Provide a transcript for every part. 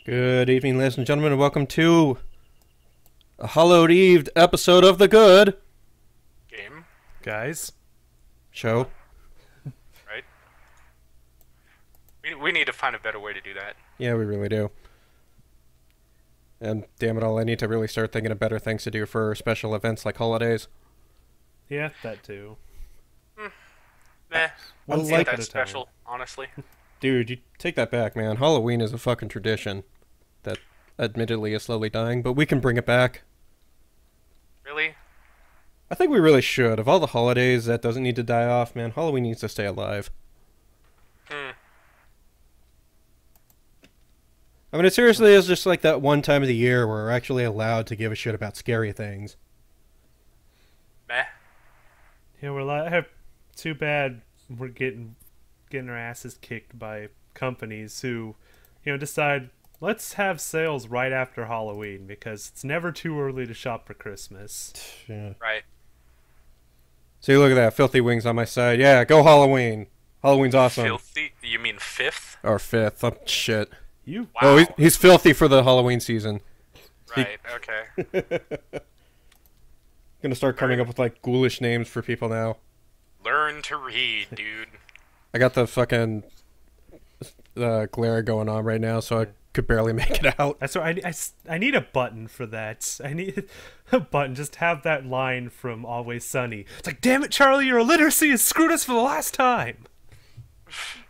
Good evening, ladies and gentlemen, and welcome to a hallowed eve episode of the Good Game, Guys. Show. right? We need to find a better way to do that. Yeah, we really do. And damn it all, I need to really start thinking of better things to do for special events like holidays. Yeah, that too. Nah, One ain't like step at that a time. special, honestly. Dude, you take that back, man. Halloween is a fucking tradition that admittedly is slowly dying, but we can bring it back. Really? I think we really should. Of all the holidays that doesn't need to die off, man, Halloween needs to stay alive. I mean, it seriously is just like that one time of the year where we're actually allowed to give a shit about scary things. Meh. Yeah, we're too bad we're getting our asses kicked by companies who, decide let's have sales right after Halloween because it's never too early to shop for Christmas. Yeah. Right. See, look at that. Filthy wings on my side. Yeah, go Halloween. Halloween's awesome. Filthy? You mean fifth? Or fifth. Oh, shit. You Wow. Oh, he's filthy for the Halloween season. Right, okay. Gonna start coming up with, like, ghoulish names for people now. Learn to read, dude. I got the fucking glare going on right now, so I could barely make it out. That's what I need a button for that. I need a button. Just have that line from Always Sunny. It's like, damn it, Charlie, your illiteracy has screwed us for the last time.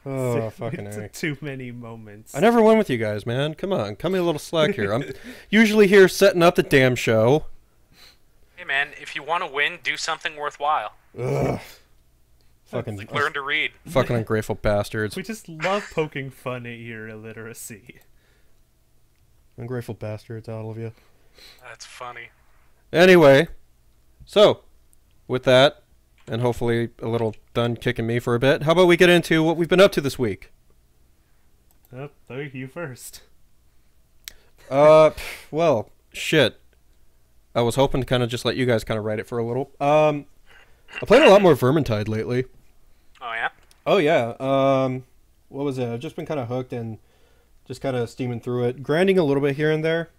Oh, fucking It's A. too many moments. I never went with you guys, man. Come on. Cut me a little slack here. I'm usually here setting up the damn show. Hey man, if you want to win, do something worthwhile. Ugh. Fucking, Like learn to read. fucking ungrateful bastards. We just love poking fun at your illiteracy. Ungrateful bastards, all of you. That's funny. Anyway, so, with that, and hopefully a little done kicking me for a bit, how about we get into what we've been up to this week? Oh, you first. Well, shit. I was hoping to kind of just let you guys kind of write it for a little. I played a lot more Vermintide lately. Oh yeah? Oh, yeah. What was it? I've just been kind of hooked and just kind of steaming through it. Grinding a little bit here and there.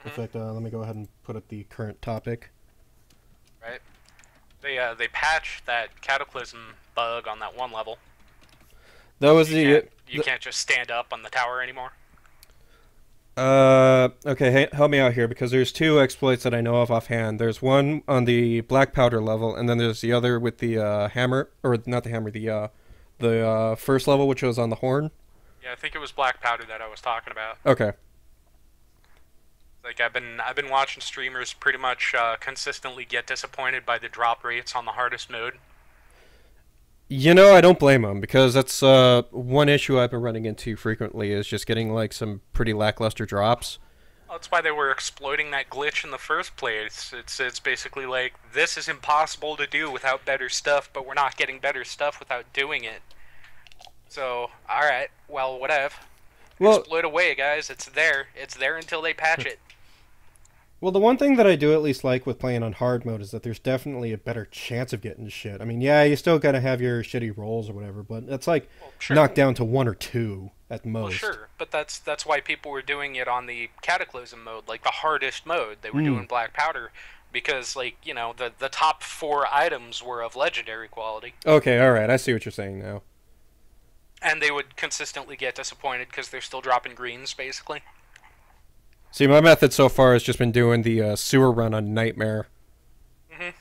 In fact, let me go ahead and put up the current topic. Right. They patched that Cataclysm bug on that one level. That was You can't just stand up on the tower anymore. Okay, help me out here, because there's two exploits that I know of offhand. There's one on the black powder level, and then there's the other with the hammer, or not the hammer, the first level, which was on the horn. Yeah, I think it was Black Powder that I was talking about. Okay. Like I've been watching streamers pretty much consistently get disappointed by the drop rates on the hardest mode. You know, I don't blame them, because that's one issue I've been running into frequently is just getting like some pretty lackluster drops. Well, that's why they were exploiting that glitch in the first place. It's basically like, this is impossible to do without better stuff, but we're not getting better stuff without doing it. So, alright, well, whatever. Well, Exploit away, guys. It's there. It's there until they patch it. well, the one thing that I do at least like with playing on hard mode is that there's definitely a better chance of getting shit. I mean, yeah, you still gotta have your shitty rolls or whatever, but it's like Well, sure. knocked down to 1 or 2 at most. Well, sure, but that's why people were doing it on the Cataclysm mode, like the hardest mode. They were doing Black Powder because, like, the top 4 items were of legendary quality. Okay, alright, I see what you're saying now. And they would consistently get disappointed because they're still dropping greens, basically. See, my method so far has just been doing the sewer run on Nightmare.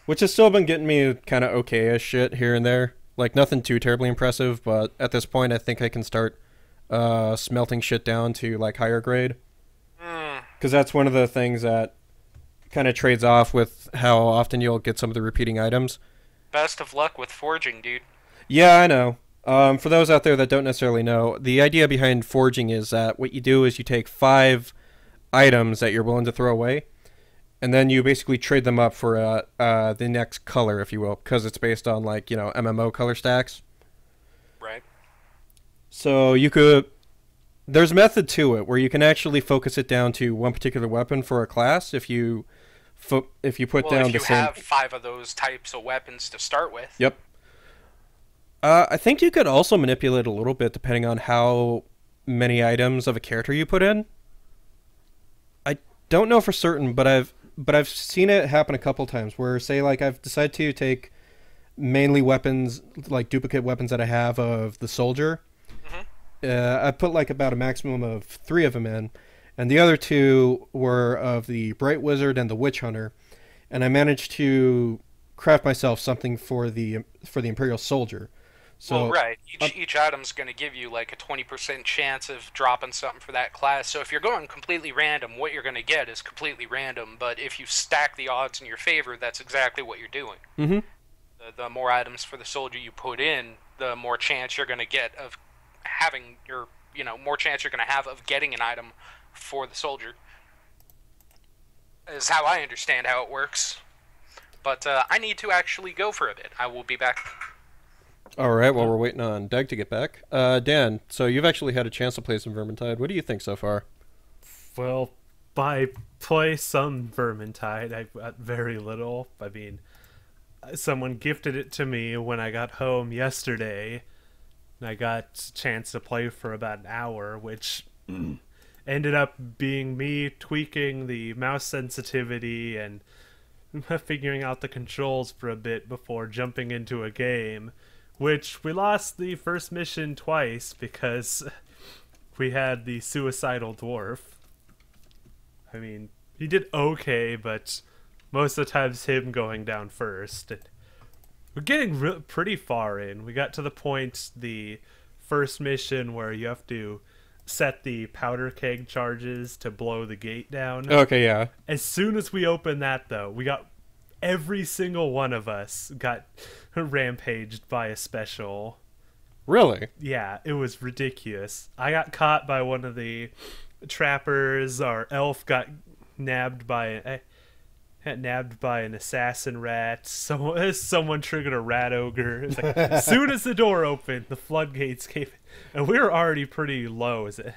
Which has still been getting me kind of okay-ish shit here and there. Like, nothing too terribly impressive, but at this point I think I can start smelting shit down to, like, higher grade. Because that's one of the things that kind of trades off with how often you'll get some of the repeating items. Best of luck with forging, dude. Yeah, I know. For those out there that don't necessarily know, the idea behind forging is that what you do is you take 5 items that you're willing to throw away, and then you basically trade them up for the next color, if you will, because it's based on, like, MMO color stacks. Right. So you could... There's a method to it where you can actually focus it down to one particular weapon for a class if you put Well, down if the you same... have 5 of those types of weapons to start with. Yep. I think you could also manipulate a little bit depending on how many items of a character you put in. don't know for certain, but I've seen it happen a couple times where, say, like I've decided to take mainly weapons, like duplicate weapons that I have of the soldier. Hmm. I put like about a maximum of 3 of them in, and the other 2 were of the bright wizard and the witch hunter, and I managed to craft myself something for the imperial soldier. Well, So right. Each item's going to give you like a 20% chance of dropping something for that class. So if you're going completely random, what you're going to get is completely random. But if you stack the odds in your favor, that's exactly what you're doing. hmm The more items for the soldier you put in, the more chance you're going to get of having your, more chance you're going to have of getting an item for the soldier. Is how I understand how it works. But I need to actually go for a bit. I will be back. all right, well, we're waiting on Doug to get back. Dan, so you've actually had a chance to play some Vermintide. What do you think so far? Well, by play some Vermintide, I got very little. I mean, someone gifted it to me when I got home yesterday, and I got a chance to play for about an hour, which ended up being me tweaking the mouse sensitivity and figuring out the controls for a bit before jumping into a game, which we lost the first mission twice because we had the suicidal dwarf. I mean, he did okay, but most of the time it's him going down first. And we're getting pretty far in. We got to the point, the first mission, where you have to set the powder keg charges to blow the gate down. Okay, yeah. As soon as we opened that, though, we got every single one of us got rampaged by a special. Really? Yeah, it was ridiculous. I got caught by one of the trappers. Our elf got nabbed by an assassin rat. Someone triggered a rat ogre. It's like, as soon as the door opened, the floodgates came, and we were already pretty low as it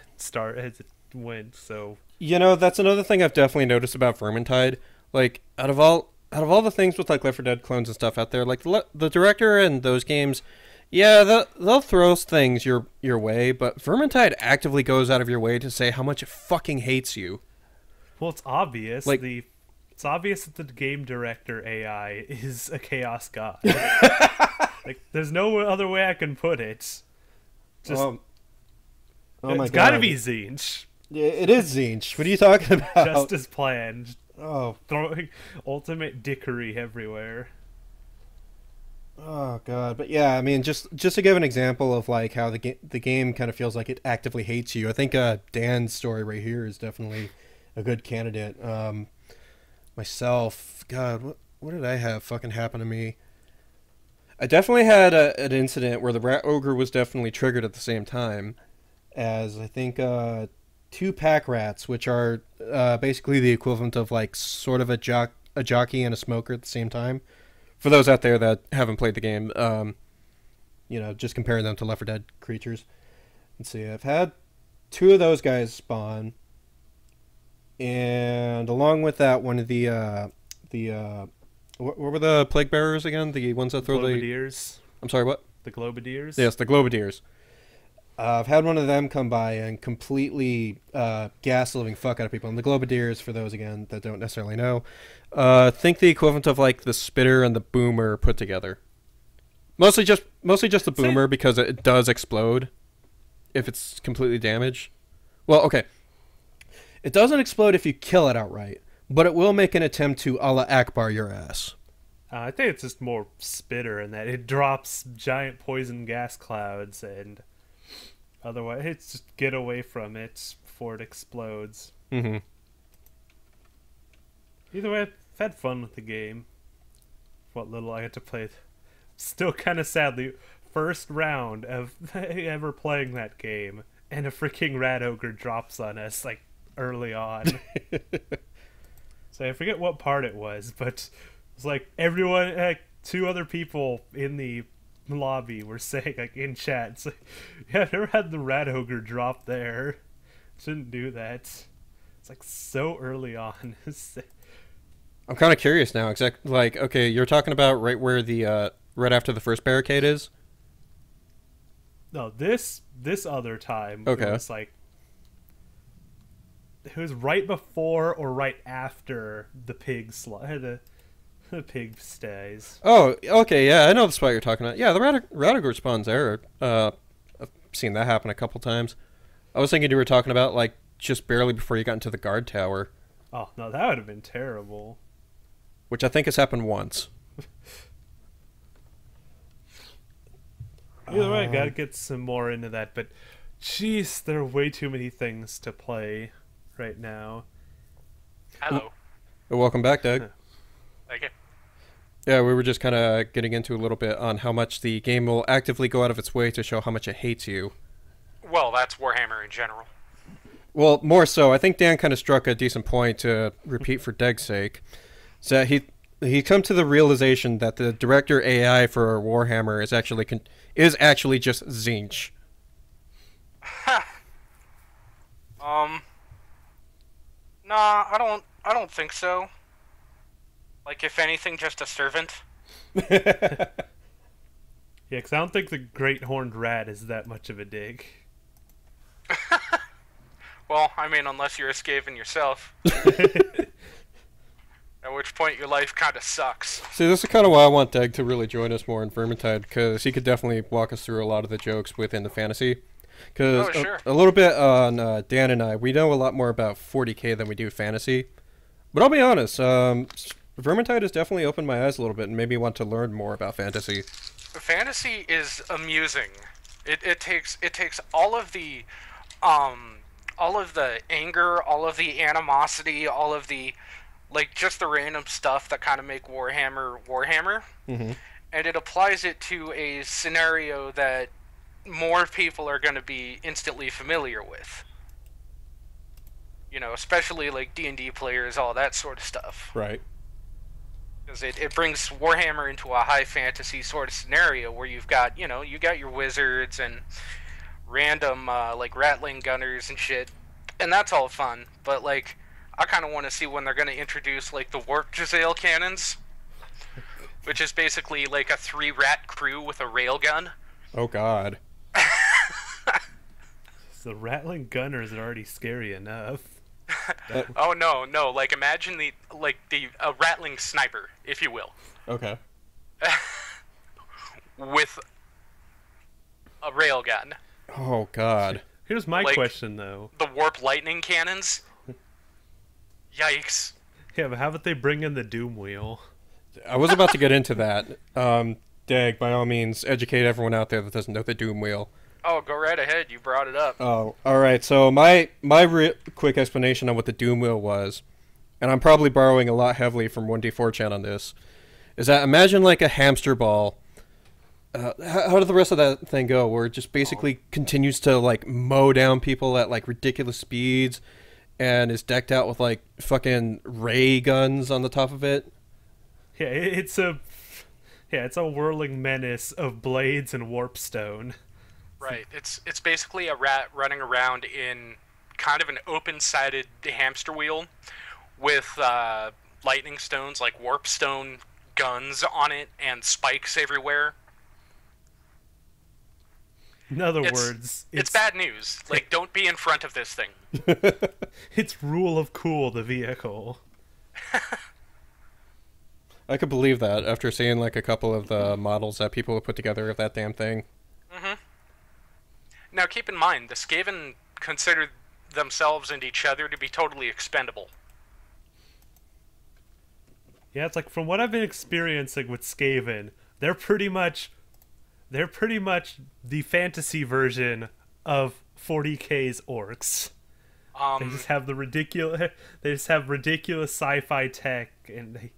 went. So That's another thing I've definitely noticed about Vermintide. Like, out of all the things with like Left 4 Dead clones and stuff out there, like the director and those games, yeah, they'll throw things your way, but Vermintide actively goes out of your way to say how much it fucking hates you. well, it's obvious. Like- It's obvious that the game director AI is a chaos god. Like, there's no other way I can put it. Just, Oh my it's gotta God. be Zinch. Yeah, it is Zinch. What are you talking about? Just as planned. Oh, Throwing ultimate dickery everywhere. oh God. But yeah, I mean, just to give an example of like how the game kind of feels like it actively hates you. I think Dan's story right here is definitely a good candidate. Myself, God, what did I have fucking happen to me? I definitely had an incident where the rat ogre was definitely triggered at the same time as I think 2 pack rats, which are basically the equivalent of like sort of a jockey and a smoker at the same time. For those out there that haven't played the game, just comparing them to Left 4 Dead creatures. Let's see, I've had 2 of those guys spawn, and along with that, one of the what were the plague bearers again? The ones that throw Globadiers. I'm sorry, what? The Globadiers? Yes, the Globadiers. I've had one of them come by and completely gas the living fuck out of people. And the Globadiers, for those again that don't necessarily know, think the equivalent of like the Spitter and the Boomer put together. Mostly just the Boomer because it does explode if it's completely damaged. Well, okay. It doesn't explode if you kill it outright, but it will make an attempt to Allah Akbar your ass. I think it's just more Spitter in that it drops giant poison gas clouds, and otherwise it's just get away from it before it explodes. Mm-hmm. Either way, I've had fun with the game. What little I had to play. Still kind of sadly, first round of ever playing that game, and a freaking rat ogre drops on us like early on. So I forget what part it was, but it's like everyone, like 2 other people in the lobby were saying, like in chat, it's like, yeah, I've never had the rat ogre drop there. Shouldn't do that. It's like so early on. I'm kind of curious now. Like, okay, you're talking about right where the right after the first barricade is. No, this other time, Okay. it was like it was right before or right after the the pig stays. Oh, okay, yeah, I know the spot you're talking about. Yeah, the Radagor spawns there. I've seen that happen a couple times. I was thinking you were talking about, like, just barely before you got into the guard tower, Oh no, that would have been terrible. which I think has happened once. Either way, I gotta get some more into that. But, jeez, there are way too many things to play right now. Hello. Welcome back, Doug. Like it. Yeah, we were just kind of getting into a little bit on how much the game will actively go out of its way to show how much it hates you. Well, that's Warhammer in general. Well, more so, I think Dan kind of struck a decent point to repeat for Deg's sake. So he come to the realization that the director AI for Warhammer is actually just Zinch. Nah, I don't think so. Like, if anything, just a servant. Yeah, because I don't think the Great Horned Rat is that much of a dig. Well, I mean, unless you're a Skaven yourself. At which point your life kind of sucks. See, this is kind of why I want Deg to really join us more in Vermintide, because he could definitely walk us through a lot of the jokes within the fantasy. Because Oh, sure. a little bit on Dan and I, we know a lot more about 40k than we do fantasy. But I'll be honest, Vermintide has definitely opened my eyes a little bit and made me want to learn more about fantasy. Fantasy is amusing. It takes all of the anger, all of the animosity, all of the, like, just the random stuff that kind of make Warhammer, Mm-hmm. and it applies it to a scenario that more people are going to be instantly familiar with. You know, especially like D&D players, all that sort of stuff. Right. Because it brings Warhammer into a high fantasy sort of scenario where you got your wizards and random, like, rattling gunners and shit. And that's all fun. But, like, I kind of want to see when they're going to introduce, like, the Warp Giselle cannons. Which is basically, like, a 3-rat crew with a railgun. Oh, God. The rattling gunners are already scary enough. Oh, no. Like, imagine a rattling sniper, if you will. Okay. With a railgun. Oh, God. Here's my Like- question, though. The warp lightning cannons. Yikes. Yeah, but how about they bring in the Doom Wheel? I was about to get into that. Deg, by all means, educate everyone out there that doesn't know the Doom Wheel. Oh, go right ahead. You brought it up. Oh, all right. So my quick explanation on what the Doom Wheel was, and I'm probably borrowing a lot heavily from 1D4chan on this, is that imagine like a hamster ball. How did the rest of that thing go? Where it just basically continues to like mow down people at like ridiculous speeds, and is decked out with like fucking ray guns on the top of it. Yeah, it's a whirling menace of blades and warpstone. Right. It's basically a rat running around in kind of an open-sided hamster wheel with lightning stones, like warp stone guns on it, and spikes everywhere. In other words, It's bad news. Like, don't be in front of this thing. it's Rule of Cool, the vehicle. I could believe that after seeing like a couple of the models that people have put together of that damn thing. Mm-hmm. Now, keep in mind, the Skaven consider themselves and each other to be totally expendable. Yeah, it's like from what I've been experiencing with Skaven, they're pretty much the fantasy version of 40k's orcs. They just have ridiculous sci-fi tech, and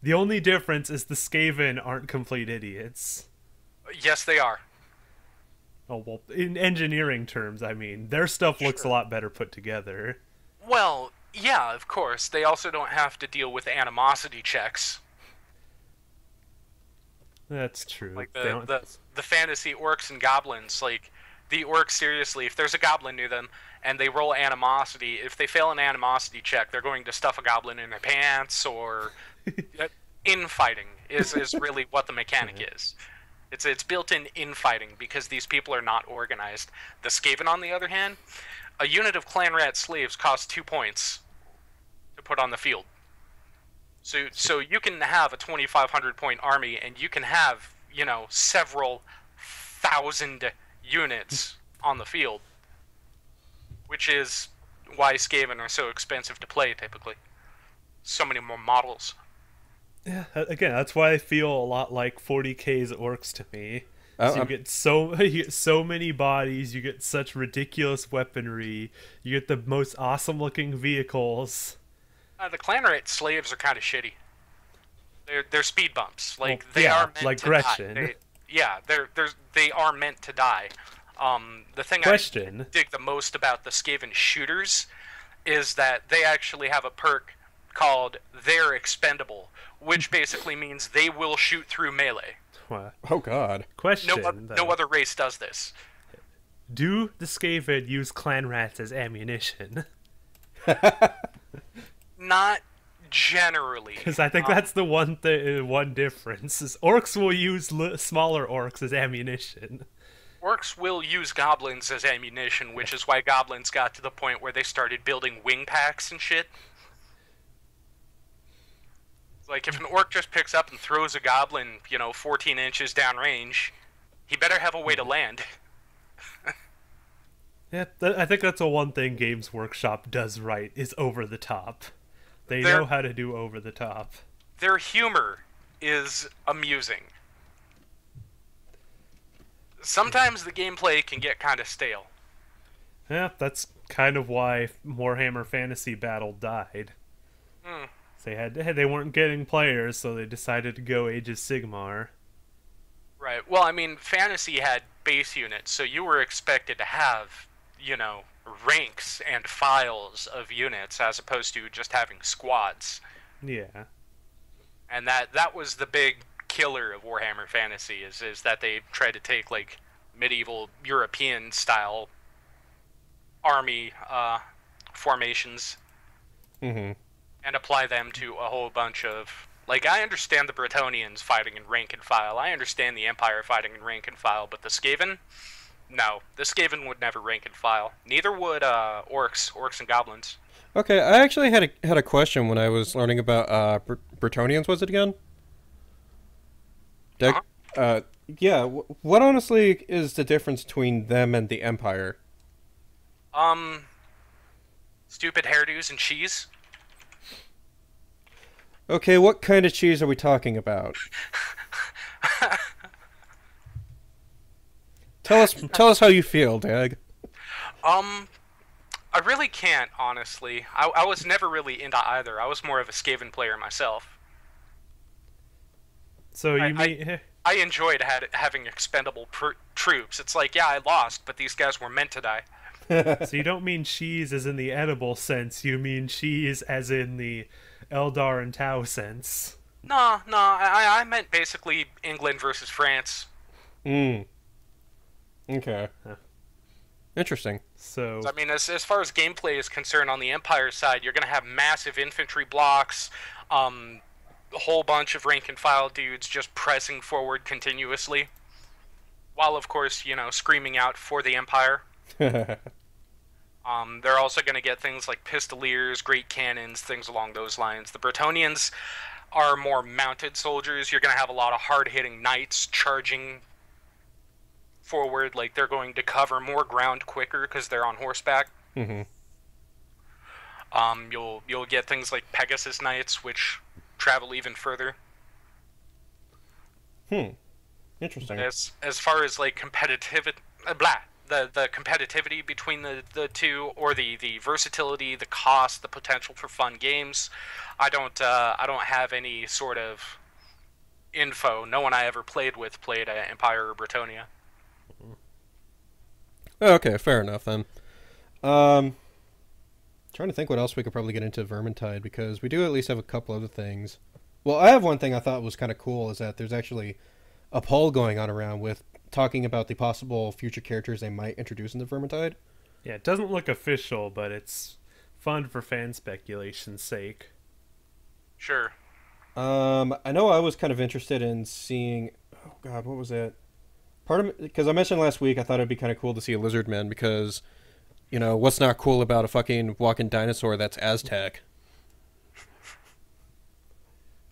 the only difference is the Skaven aren't complete idiots. Yes, they are. Oh, well, in engineering terms, I mean, their stuff looks a lot better put together. Well, yeah, of course. They also don't have to deal with animosity checks. That's true. Like the fantasy orcs and goblins. Like, the orcs, seriously, if there's a goblin near them and they roll animosity, if they fail an animosity check, they're going to stuff a goblin in their pants, or infighting is really what the mechanic is. It's built-in infighting because these people are not organized. The Skaven, on the other hand, a unit of clan rat slaves costs 2 points to put on the field. So you can have a 2,500 point army, and you can have, several thousand units on the field, which is why Skaven are so expensive to play typically. So many more models. Yeah, again, that's why I feel a lot like 40K's orcs to me. So you get so many bodies, you get such ridiculous weaponry, you get the most awesome looking vehicles. The clanrate slaves are kind of shitty. They're speed bumps. Like they are meant like to Gretchen. die. They are meant to die. The thing I dig the most about the Skaven shooters is that they actually have a perk called They're Expendable, which basically means they will shoot through melee. What? Oh God. Question. No other race does this. Do the Skaven use clan rats as ammunition? Not generally. Because I think that's the one difference. Is orcs will use smaller orcs as ammunition. Orcs will use goblins as ammunition, which is why goblins got to the point where they started building wing packs and shit. Like, if an orc just picks up and throws a goblin, 14 inches downrange, he better have a way to land. Yeah, I think that's the one thing Games Workshop does right, is over the top. They know how to do over the top. Their humor is amusing. Sometimes the gameplay can get kind of stale. Yeah, that's kind of why Warhammer Fantasy Battle died. They weren't getting players, so they decided to go Age of Sigmar. Right. Well, I mean, Fantasy had base units, so you were expected to have, ranks and files of units as opposed to just having squads. Yeah. And that was the big killer of Warhammer Fantasy, is that they tried to take, like, medieval European-style army formations. Mm-hmm. And apply them to a whole bunch of... Like, I understand the Bretonnians fighting in rank and file. I understand the Empire fighting in rank and file. But the Skaven? No. The Skaven would never rank and file. Neither would orcs and goblins. Okay, I actually had a question when I was learning about Bretonnians, was it again? Yeah, what honestly is the difference between them and the Empire? Stupid hairdos and cheese. Okay, what kind of cheese are we talking about? Tell us how you feel, Dag. I really can't, honestly. I was never really into either. I was more of a Skaven player myself. So I enjoyed having expendable troops. It's like, yeah, I lost, but these guys were meant to die. So you don't mean cheese as in the edible sense, you mean cheese as in the Eldar and Tau sense. No, I meant basically England versus France. Okay. Huh. Interesting. So I mean, as far as gameplay is concerned, on the Empire side, you're going to have massive infantry blocks, a whole bunch of rank and file dudes just pressing forward continuously, while, of course, screaming out for the Empire. They're also going to get things like pistoliers, great cannons, things along those lines. The Bretonnians are more mounted soldiers. You're going to have a lot of hard-hitting knights charging forward. Like, they're going to cover more ground quicker because they're on horseback. Mm-hmm. You'll get things like Pegasus Knights, which travel even further. Interesting. As far as, like, competitivity... The competitivity between the two, or the versatility, the cost, the potential for fun games, I don't have any sort of info. No one I ever played with played Empire or Bretonnia. Okay, fair enough then. Trying to think what else we could probably get into Vermintide, because we do at least have a couple other things. Well, I have one thing I thought was kind of cool, is that there's actually a poll going on around with talking about the possible future characters they might introduce into Vermintide. Yeah, it doesn't look official, but it's fun for fan speculation's sake. Sure. I know I was kind of interested in seeing... Oh god, what was it? Part of because I mentioned last week I thought it'd be kind of cool to see a Lizardman, because you know, what's not cool about a fucking walking dinosaur that's Aztec?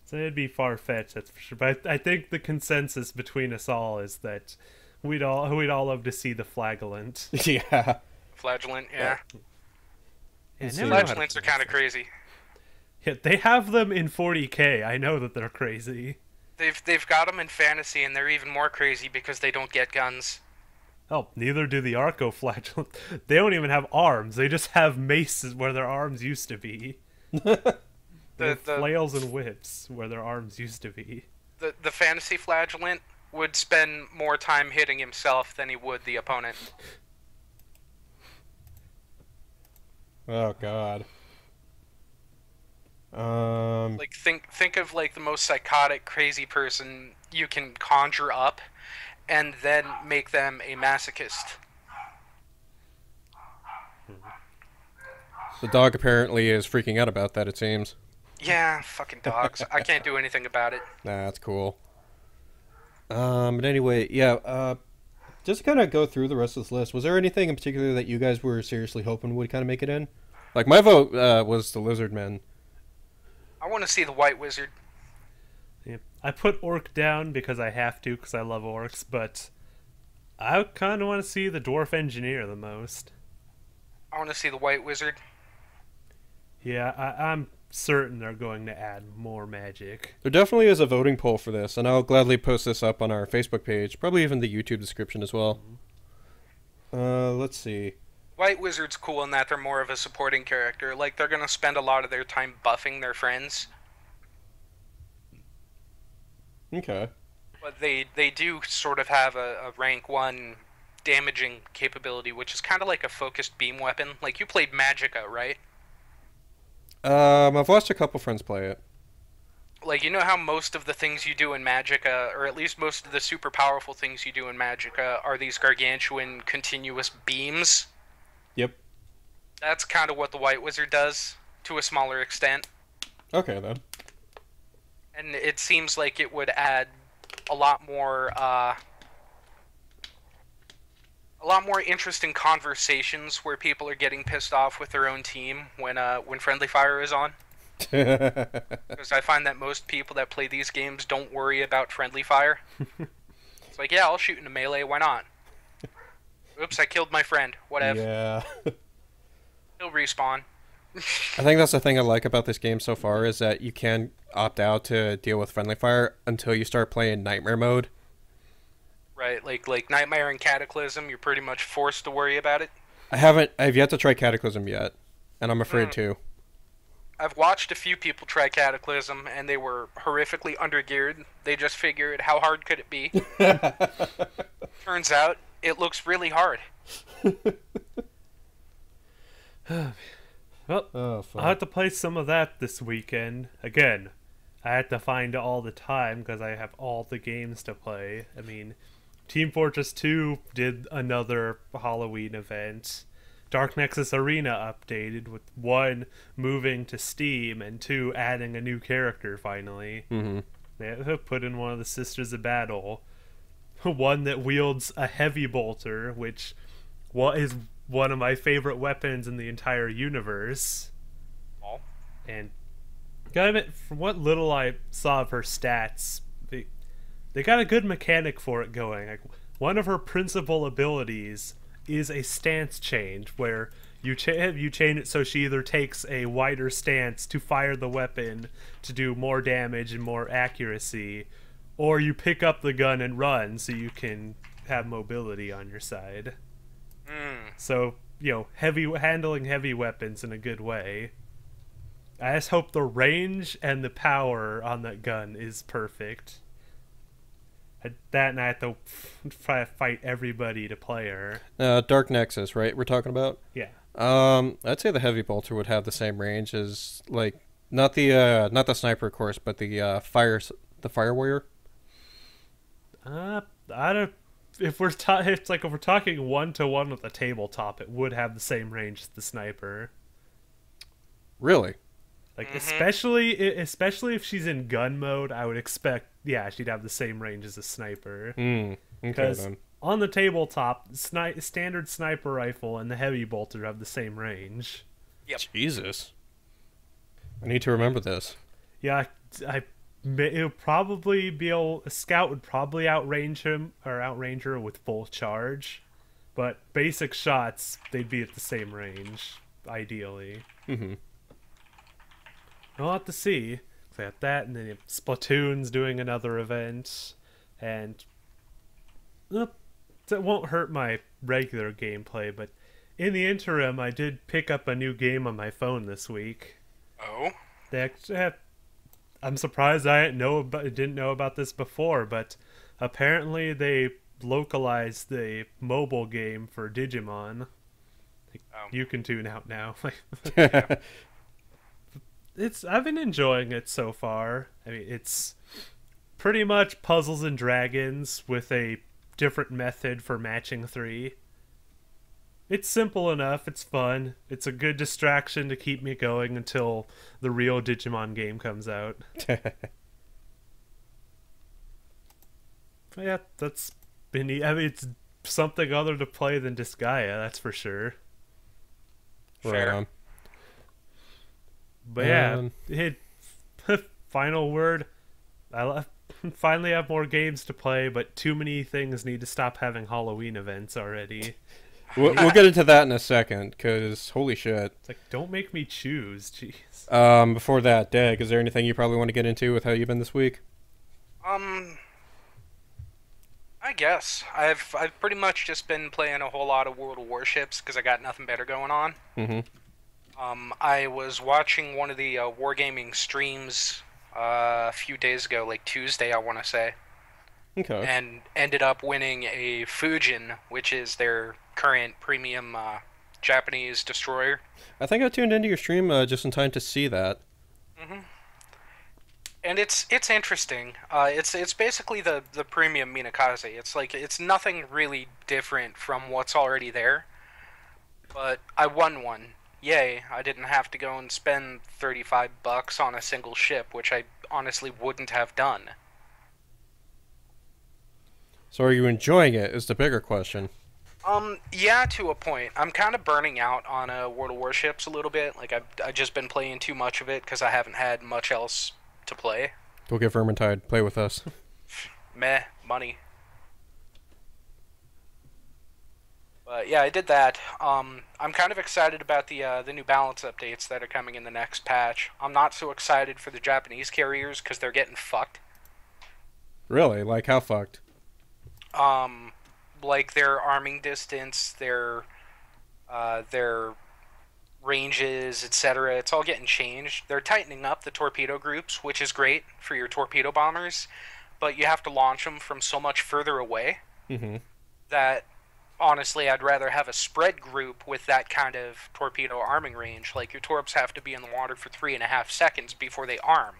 So it'd be far-fetched, that's for sure. But I think the consensus between us all is that we'd all love to see the flagellant. Yeah. Flagellant, yeah. Yeah, Let's never see. know how to Flagellants are pronounce kind of that. crazy. Yeah, they have them in 40K. I know that they're crazy. They've got them in fantasy, and they're even more crazy because they don't get guns. Oh, neither do the arco-flagellant. They don't even have arms. They just have maces where their arms used to be. They have flails and whips where their arms used to be. The fantasy flagellant would spend more time hitting himself than he would the opponent. Oh God. Like think of like the most psychotic, crazy person you can conjure up, and then make them a masochist. The dog apparently is freaking out about that, it seems. Yeah, fucking dogs. I can't do anything about it. Nah, that's cool. But anyway, yeah, just to kind of go through the rest of this list, was there anything in particular that you guys were seriously hoping would kind of make it in? Like, my vote was the Lizardmen. I want to see the White Wizard. Yeah. I put orc down because I have to, because I love orcs, but I kind of want to see the dwarf engineer the most. I want to see the White Wizard. Yeah, I'm certain they're going to add more magic. There definitely is a voting poll for this, and I'll gladly post this up on our Facebook page, probably even the YouTube description as well. Let's see. White Wizard's cool in that they're more of a supporting character. Like, they're going to spend a lot of their time buffing their friends. Okay. But they do sort of have a rank 1 damaging capability, which is kind of like a focused beam weapon. Like, you played Magicka, right? I've watched a couple friends play it. Like, you know how most of the things you do in Magicka, or at least most of the super powerful things you do in Magicka, are these gargantuan continuous beams? Yep. That's kind of what the White Wizard does, to a smaller extent. Okay, then. And it seems like it would add a lot more interesting conversations where people are getting pissed off with their own team when friendly fire is on. Because I find that most people that play these games don't worry about friendly fire. It's like, yeah, I'll shoot in a melee, why not? Oops, I killed my friend. Whatever. Yeah. He'll respawn. I think that's the thing I like about this game so far is that you can opt out to deal with friendly fire until you start playing Nightmare mode. Right, like Nightmare and Cataclysm, you're pretty much forced to worry about it. I've yet to try Cataclysm yet, and I'm afraid to. I've watched a few people try Cataclysm, and they were horrifically undergeared. They just figured, how hard could it be? Turns out, it looks really hard. Well, Oh, I'll have to play some of that this weekend. Again, I had to find all the time because I have all the games to play. I mean, Team Fortress 2 did another Halloween event. Dark Nexus Arena updated with 1 moving to Steam and 2 adding a new character finally. Mm-hmm. They put in one of the Sisters of Battle. One that wields a heavy bolter, which is one of my favorite weapons in the entire universe. Oh. And gotta admit, from what little I saw of her stats, they got a good mechanic for it going. Like, one of her principal abilities is a stance change, where you change it so she either takes a wider stance to fire the weapon to do more damage and more accuracy, or you pick up the gun and run so you can have mobility on your side. So, handling heavy weapons in a good way. I just hope the range and the power on that gun is perfect. That, and I have to fight everybody to play her. Dark Nexus, right? We're talking about. Yeah. I'd say the heavy bolter would have the same range as not the sniper, of course, but the fire warrior. I don't. If we're if we're talking 1-to-1 with a tabletop, it would have the same range as the sniper. Really? Like, especially if she's in gun mode, I would expect, she'd have the same range as a sniper. Okay, then. on the tabletop, standard sniper rifle and the heavy bolter have the same range. Yep. Jesus. I need to remember this. Yeah, it would probably be a scout would probably outrange him or outrange her with full charge, but basic shots they'd be at the same range ideally. Mm-hmm. We'll have to see. We got that, and then Splatoon's doing another event, and that won't hurt my regular gameplay. But in the interim, I did pick up a new game on my phone this week. Oh. They actually have, I'm surprised I didn't know about this before, but apparently they localized the mobile game for Digimon. You can tune out now. I've been enjoying it so far. I mean, it's pretty much Puzzles and Dragons with a different method for matching 3. It's simple enough, it's fun, it's a good distraction to keep me going until the real Digimon game comes out. Yeah, that's been... I mean, it's something other to play than Disgaea, that's for sure. Right on. But yeah, final word. I finally have more games to play, but too many things need to stop having Halloween events already. We'll get into that in a second, because holy shit. It's like, don't make me choose, jeez. Before that, Dag, is there anything you probably want to get into with how you've been this week? I guess. I've pretty much just been playing a whole lot of World of Warships, because I got nothing better going on. Mm-hmm. I was watching one of the Wargaming streams a few days ago, like Tuesday, I want to say. Okay. And ended up winning a Fujin, which is their current premium Japanese destroyer. I think I tuned into your stream just in time to see that. Mm-hmm. And it's interesting. It's basically the premium Minakaze. It's nothing really different from what's already there. But I won one. Yay, I didn't have to go and spend $35 on a single ship, which I honestly wouldn't have done. So are you enjoying it is the bigger question. Yeah, to a point. I'm kind of burning out on World of Warships a little bit. Like, I've just been playing too much of it because I haven't had much else to play. Go get Vermintide. Play with us. Meh, money. But yeah, I did that. I'm kind of excited about the new balance updates that are coming in the next patch. I'm not so excited for the Japanese carriers because they're getting fucked. Really? Like how fucked? Like their arming distance, their ranges, etc. It's all getting changed. They're tightening up the torpedo groups, which is great for your torpedo bombers, but you have to launch them from so much further away that honestly I'd rather have a spread group with that kind of torpedo arming range. Like your torps have to be in the water for 3.5 seconds before they arm.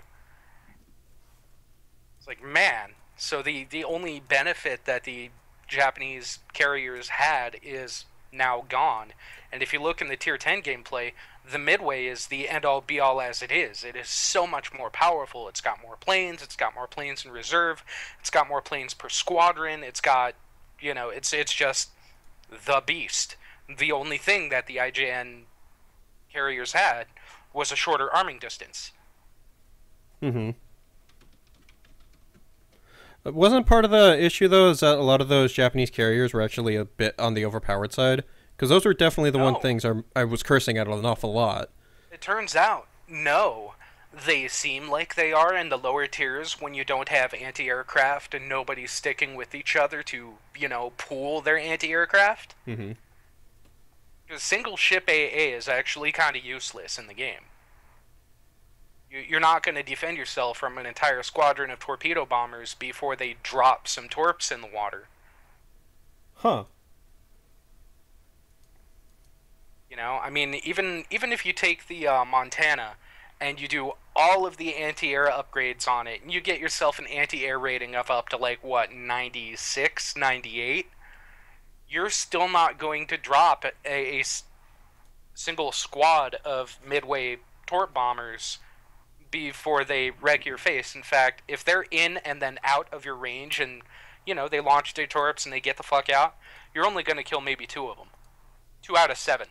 It's like, man. So the only benefit that the Japanese carriers had is now gone. And if you look in the Tier 10 gameplay, the Midway is the end-all be-all as it is. It is so much more powerful. It's got more planes in reserve, it's got more planes per squadron, it's got, you know, it's just the beast. The only thing that the IJN carriers had was a shorter arming distance. Wasn't part of the issue, though, is that a lot of those Japanese carriers were actually a bit on the overpowered side? Because those were definitely the one things I was cursing at an awful lot. It turns out, no. They seem like they are in the lower tiers when you don't have anti-aircraft and nobody's sticking with each other to, you know, pool their anti-aircraft. Because single ship AA is actually kind of useless in the game. You're not going to defend yourself from an entire squadron of torpedo bombers before they drop some torps in the water. Huh. You know, I mean, even if you take the Montana and you do all of the anti-air upgrades on it, and you get yourself an anti-air rating of up to, like, what, 96, 98, you're still not going to drop a single squad of Midway torp bombers before they wreck your face. In fact, if they're in and then out of your range and they launch their torps and they get the fuck out, you're only going to kill maybe 2 of them. 2 out of 7.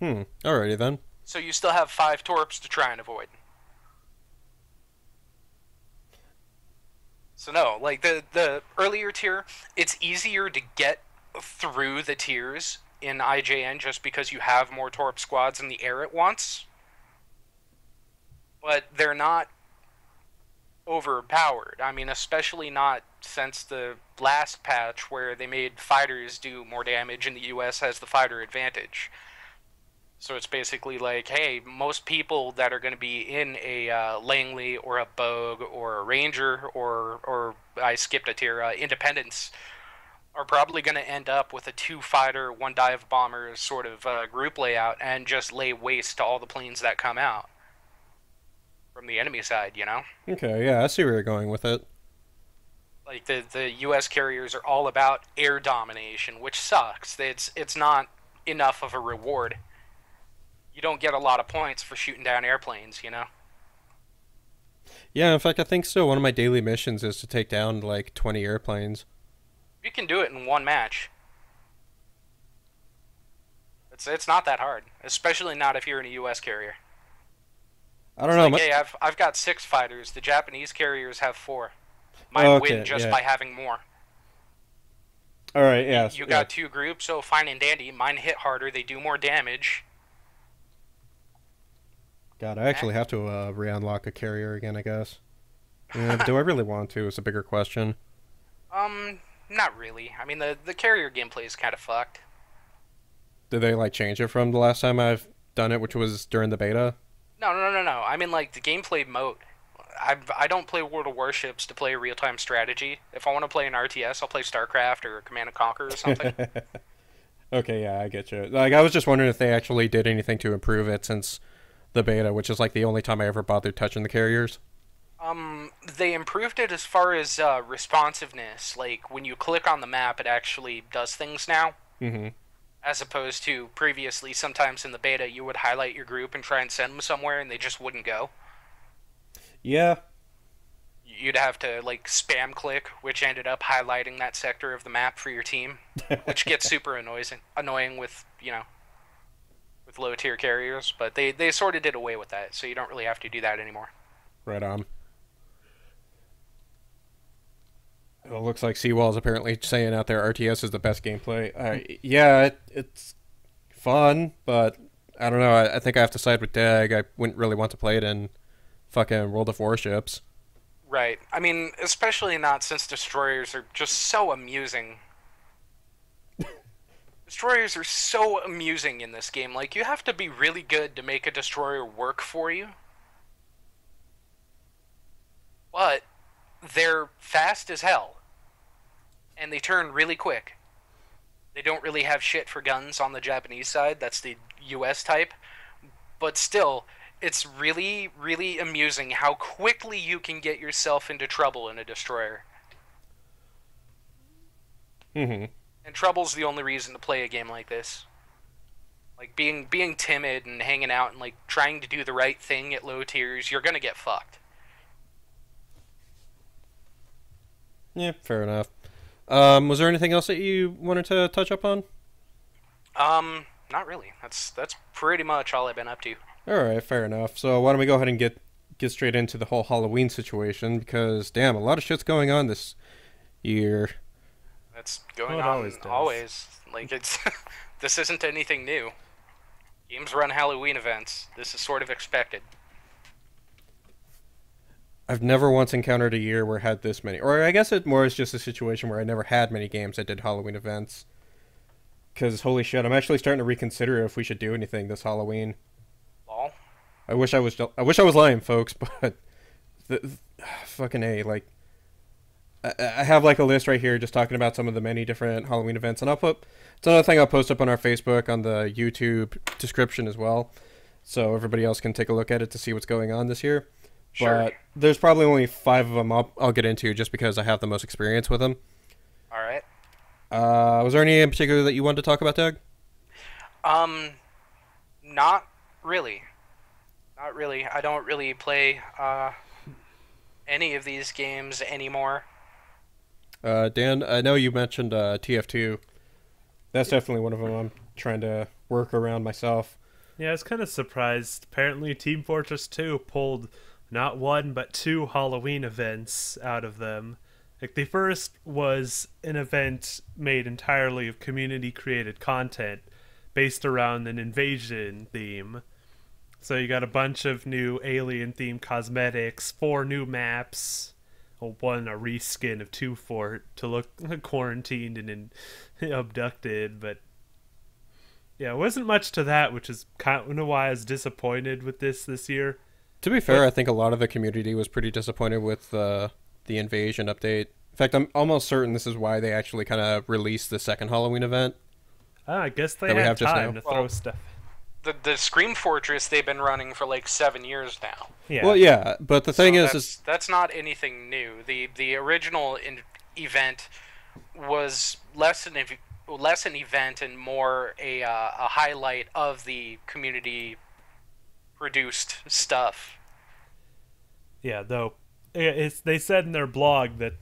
Alrighty then. So you still have 5 torps to try and avoid. So no, like the earlier tier, it's easier to get through the tiers in IJN just because you have more torp squads in the air at once. But they're not overpowered. I mean, especially not since the last patch where they made fighters do more damage and the US has the fighter advantage. So it's basically like, hey, most people that are going to be in a Langley or a Bogue or a Ranger or I skipped a tier, Independence, are probably going to end up with a 2-fighter, 1 dive bomber sort of group layout and just lay waste to all the planes that come out from the enemy side, Okay, yeah, I see where you're going with it. Like the U.S. carriers are all about air domination, which sucks. It's not enough of a reward. You don't get a lot of points for shooting down airplanes, Yeah, in fact, I think so. One of my daily missions is to take down like 20 airplanes. You can do it in 1 match. It's not that hard, especially not if you're in a U.S. carrier. I don't know. Like, hey, I've got 6 fighters. The Japanese carriers have 4. Mine win just by having more. All right, yeah. You got 2 groups, so fine and dandy. Mine hit harder. They do more damage. God, I actually have to re-unlock a carrier again, I guess. Yeah, do I really want to? Is a bigger question. Not really. I mean, the carrier gameplay is kind of fucked. Did they like change it from the last time I've done it, which was during the beta? No. I mean, like, the gameplay mode. I don't play World of Warships to play real-time strategy. If I want to play an RTS, I'll play StarCraft or Command & Conquer or something. Okay, yeah, I get you. Like, I was just wondering if they actually did anything to improve it since the beta, which is like the only time I ever bothered touching the carriers. They improved it as far as responsiveness. Like, when you click on the map, it actually does things now. Mm-hmm. As opposed to previously, sometimes in the beta, you would highlight your group and try and send them somewhere, and they just wouldn't go. Yeah. You'd have to, like, spam click, which ended up highlighting that sector of the map for your team, which gets super annoying with, with low-tier carriers, but they sort of did away with that, so you don't really have to do that anymore. Right on. It looks like Seawall's apparently saying out there RTS is the best gameplay. Yeah, it's fun, but I don't know. I think I have to side with Dag. I wouldn't really want to play it in fucking World of Warships. Right. I mean, especially not since destroyers are just so amusing. Destroyers are so amusing in this game. Like, you have to be really good to make a destroyer work for you. But they're fast as hell. And they turn really quick. They don't really have shit for guns on the Japanese side. That's the US type. But still, it's really, really amusing how quickly you can get yourself into trouble in a destroyer. Mm-hmm. And trouble's the only reason to play a game like this. Like, being timid and hanging out and, like, trying to do the right thing at low tiers, you're gonna get fucked. Yeah, fair enough. Was there anything else that you wanted to touch up on? Not really. That's pretty much all I've been up to. Alright, fair enough. So why don't we go ahead and get straight into the whole Halloween situation, because, damn, a lot of shit's going on this year. That's going on always. Like, it's this isn't anything new. Games run Halloween events. This is sort of expected. I've never once encountered a year where I had this many. Or I guess it more is just a situation where I never had many games that did Halloween events. Because, holy shit, I'm actually starting to reconsider if we should do anything this Halloween. Lol. I wish I was lying, folks, but fucking A, like, I have like a list right here just talking about some of the many different Halloween events, and it's another thing I'll post up on our Facebook, on the YouTube description as well, so everybody else can take a look at it to see what's going on this year. Sure. But there's probably only 5 of them I'll get into just because I have the most experience with them. All right. Was there any in particular that you wanted to talk about, Doug? Not really. Not really. I don't really play any of these games anymore. Dan, I know you mentioned TF2. That's definitely one of them I'm trying to work around myself. Yeah, I was kind of surprised. Apparently, Team Fortress 2 pulled not one but two Halloween events out of them. Like, the first was an event made entirely of community-created content based around an invasion theme. So you got a bunch of new alien-themed cosmetics, 4 new maps, one a reskin of 2 Fort to look quarantined and abducted, but yeah, it wasn't much to that, which is kind of why I was disappointed with this year. To be fair, I think a lot of the community was pretty disappointed with the invasion update. In fact, I'm almost certain this is why they actually kind of released the second Halloween event. I guess they That we had have just time now. to throw stuff. The Scream Fortress they've been running for like 7 years now. Yeah. Well, yeah, but the thing So is that's not anything new. The original event was less an event and more a highlight of the community produced stuff. Yeah, though they said in their blog that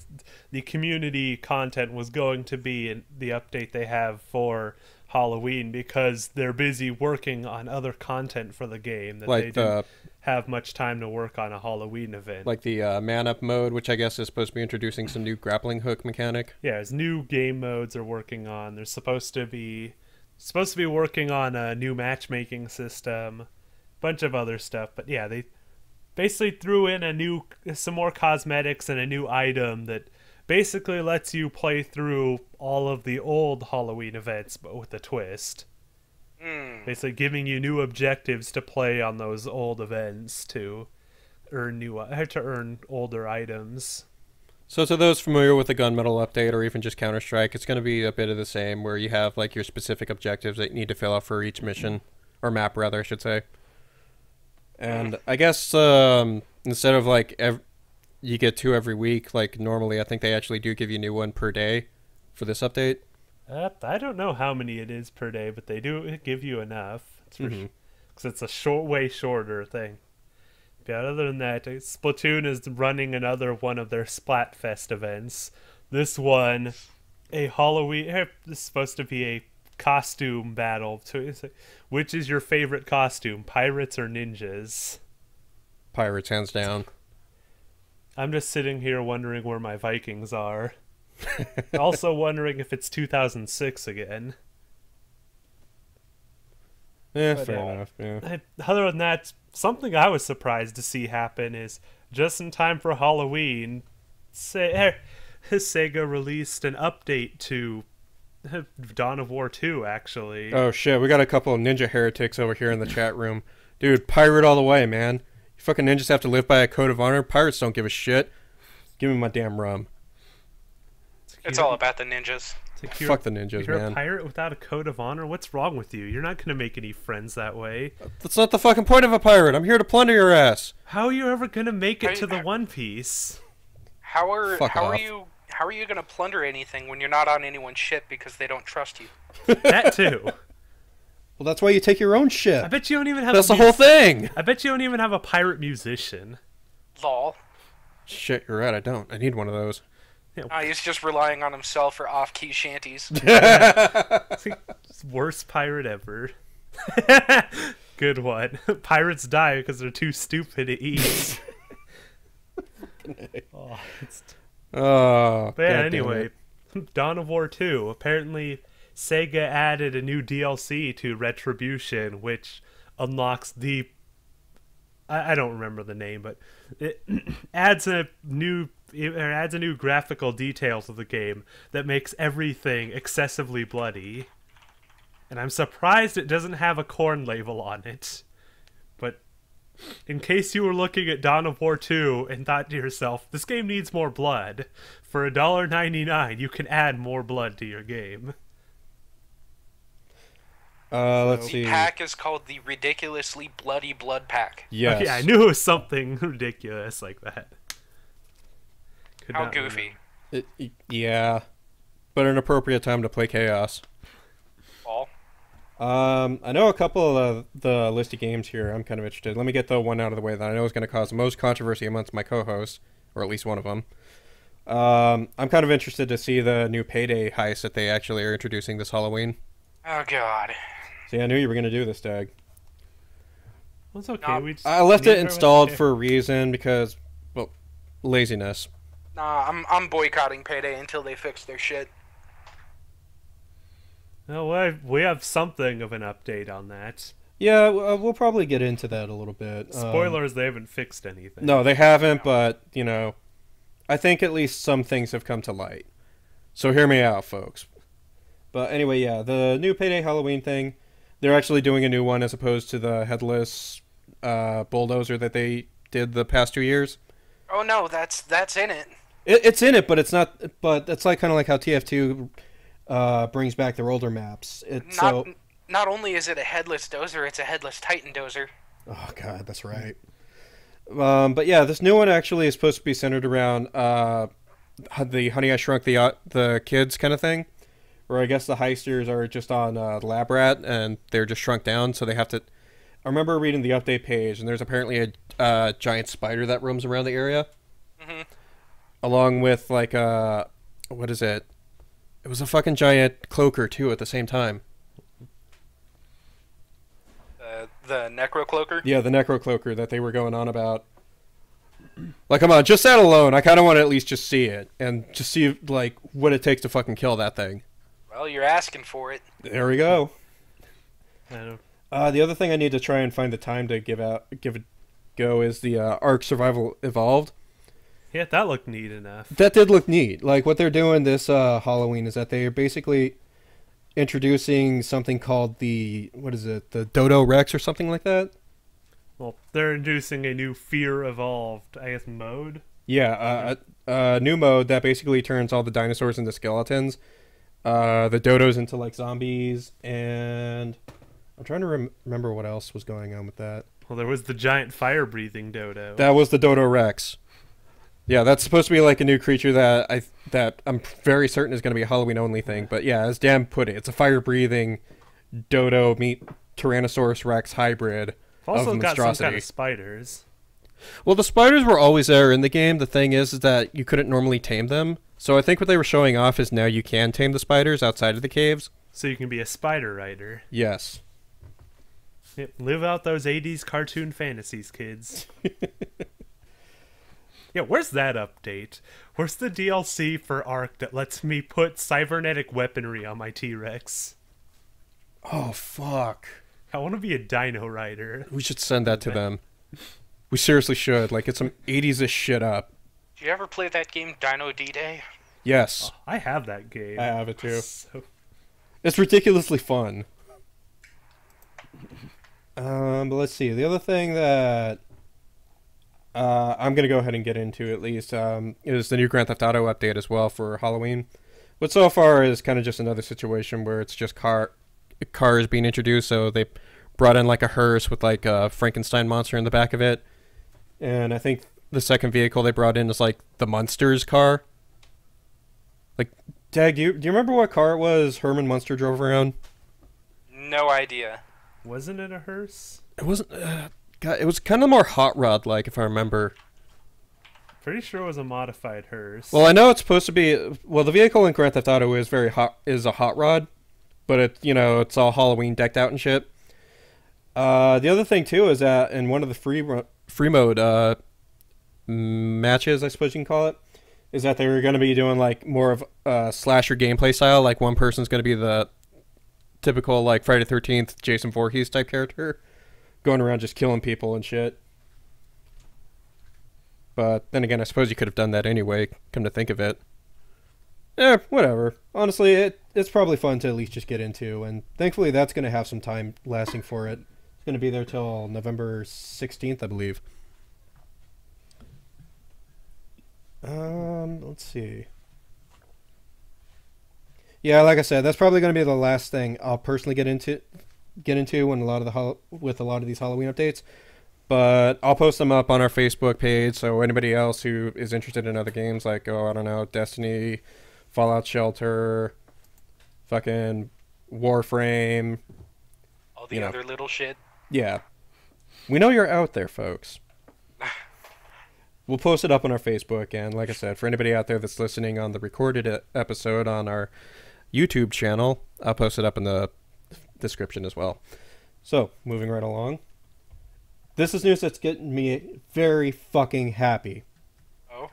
the community content was going to be in the update they have for Halloween because they're busy working on other content for the game that like they didn't have much time to work on a Halloween event. like the man up mode, which I guess is supposed to be introducing some new grappling hook mechanic. Yeah, there's new game modes they're working on. They're supposed to be working on a new matchmaking system, bunch of other stuff. But yeah, they basically threw in some more cosmetics and a new item that basically lets you play through all of the old Halloween events, but with a twist. Basically giving you new objectives to play on those old events to earn older items. So to those familiar with the gunmetal update or even just Counter-Strike, it's going to be a bit of the same where you have like your specific objectives that you need to fill out for each mission, or map rather, I should say. And I guess instead of like you get 2 every week, like normally I think they actually do give you a new one per day for this update. I don't know how many it is per day, but they do give you enough. Because it's a way shorter thing. But other than that, Splatoon is running another one of their Splatfest events. This one, a Halloween. This is supposed to be a costume battle. Which is your favorite costume, pirates or ninjas? Pirates, hands down. I'm just sitting here wondering where my Vikings are. Also wondering if it's 2006 again. Yeah, But, fair enough. Yeah. Other than that, something I was surprised to see happen is just in time for Halloween, Sega released an update to Dawn of War 2, actually. Oh shit, we got a couple of ninja heretics over here in the chat room. Dude, pirate all the way, man. You fucking ninjas have to live by a code of honor. Pirates don't give a shit. Give me my damn rum. It's all about the ninjas. Fuck the ninjas, You're man. a pirate without a code of honor? What's wrong with you? You're not going to make any friends that way. That's not the fucking point of a pirate. I'm here to plunder your ass. How are you ever going to make it to the One Piece? How are off. you going to plunder anything when you're not on anyone's ship because they don't trust you? That too. Well, that's why you take your own ship. I bet you don't even have That's the whole thing. I bet you don't even have a pirate musician. Lol. Shit, you're right. I don't. I need one of those. He's just relying on himself for off-key shanties. Worst pirate ever. Good one. Pirates die because they're too stupid to eat. Oh, But yeah, anyway, Dawn of War 2. Apparently, Sega added a new DLC to Retribution, which unlocks the... I don't remember the name, but it adds a new graphical detail to the game that makes everything excessively bloody. And I'm surprised it doesn't have a corn label on it. But in case you were looking at Dawn of War 2 and thought to yourself, this game needs more blood, for $1.99 you can add more blood to your game. Let's see. The pack is called the Ridiculously Bloody Blood Pack. Yes. Okay, I knew it was something ridiculous like that. Could How not goofy. Yeah. But an appropriate time to play Chaos. All. I know a couple of the list of games here I'm kind of interested. Let me get the one out of the way that I know is going to cause the most controversy amongst my co-hosts. or at least one of them. I'm kind of interested to see the new Payday heist that they actually are introducing this Halloween. Oh God. See, I knew you were going to do this, Dag. Well, it's okay. No, I left it neither of us installed care. for a reason because, well, laziness. Nah, I'm boycotting Payday until they fix their shit. Well, we have something of an update on that. Yeah, we'll probably get into that a little bit. Spoilers, they haven't fixed anything. No, they haven't, but, you know, I think at least some things have come to light. So hear me out, folks. But anyway, yeah, the new Payday Halloween thing, they're actually doing a new one as opposed to the headless bulldozer that they did the past 2 years. Oh no, that's in it. It's in it, but it's not. But it's like kind of like how TF2 brings back their older maps. Not only is it a headless dozer, it's a headless Titan dozer. Oh god, that's right. But yeah, this new one actually is supposed to be centered around the Honey I Shrunk the Kids kind of thing, where I guess the heisters are just on Lab Rat and they're just shrunk down, so they have to. I remember reading the update page, and there's apparently a giant spider that roams around the area, along with like what is it? It was a fucking giant cloaker too at the same time. The Necrocloaker? Yeah, the Necrocloaker that they were going on about. Like, come on, just that alone, I kind of want to at least just see it and just see like what it takes to fucking kill that thing. Well, you're asking for it. There we go. I don't. The other thing I need to try and find the time to give it go is the Ark Survival Evolved. Yeah, that looked neat enough. That did look neat. Like what they're doing this Halloween is that they're basically introducing something called the Dodo Rex or something like that. Well, they're introducing a new Fear Evolved, I guess, mode. Yeah, a new mode that basically turns all the dinosaurs into skeletons, the dodos into like zombies, and I'm trying to remember what else was going on with that. Well, there was the giant fire-breathing dodo. That was the Dodo Rex. Yeah, that's supposed to be like a new creature that I'm very certain is going to be a Halloween only thing. But yeah, as Dan put it, it's a fire-breathing dodo meet Tyrannosaurus Rex hybrid Also of got monstrosity. some kind of spiders. Well, the spiders were always there in the game. The thing is that you couldn't normally tame them. So I think what they were showing off is now you can tame the spiders outside of the caves. So you can be a spider rider. Yes. Yep, live out those 80s cartoon fantasies, kids. Yeah, where's that update? Where's the DLC for Ark that lets me put cybernetic weaponry on my T-Rex? Oh, fuck. I want to be a dino rider. We should send that to them. We seriously should. Like, get some 80s-ish shit up. Did you ever play that game Dino D-Day? Yes. I have that game. I have it too. So, It's ridiculously fun. But let's see. The other thing that I'm going to go ahead and get into at least is the new Grand Theft Auto update as well for Halloween. But so far is kind of just another situation where it's just cars being introduced. So they brought in like a hearse with like a Frankenstein monster in the back of it. And I think the second vehicle they brought in is like the Munsters car. Like, Dag, do you remember what car it was Herman Munster drove around? No idea. wasn't it a hearse? It wasn't. God, it was kind of more hot rod like, if I remember. Pretty sure it was a modified hearse. Well, I know it's supposed to be. Well, the vehicle in Grand Theft Auto is a hot rod, but it's all Halloween decked out and shit. The other thing too is that in one of the free mode matches, I suppose you can call it, is that they were going to be doing like more of a slasher gameplay style. Like one person's going to be the typical like Friday the 13th Jason Voorhees type character, going around just killing people and shit. But then again, I suppose you could have done that anyway, come to think of it. Whatever. Honestly, it's probably fun to at least just get into, and thankfully that's going to have some time lasting for it. It's going to be there till November 16th, I believe. Let's see. Yeah, like I said, that's probably going to be the last thing I'll personally get into when with a lot of these Halloween updates. But I'll post them up on our Facebook page, so anybody else who is interested in other games like, I don't know, Destiny, Fallout Shelter, fucking Warframe. All the other little shit. Yeah. We know you're out there, folks. we'll post it up on our Facebook. And like I said, for anybody out there that's listening on the recorded episode on our YouTube channel, I'll post it up in the description as well. So, moving right along. This is news that's getting me very fucking happy. Oh?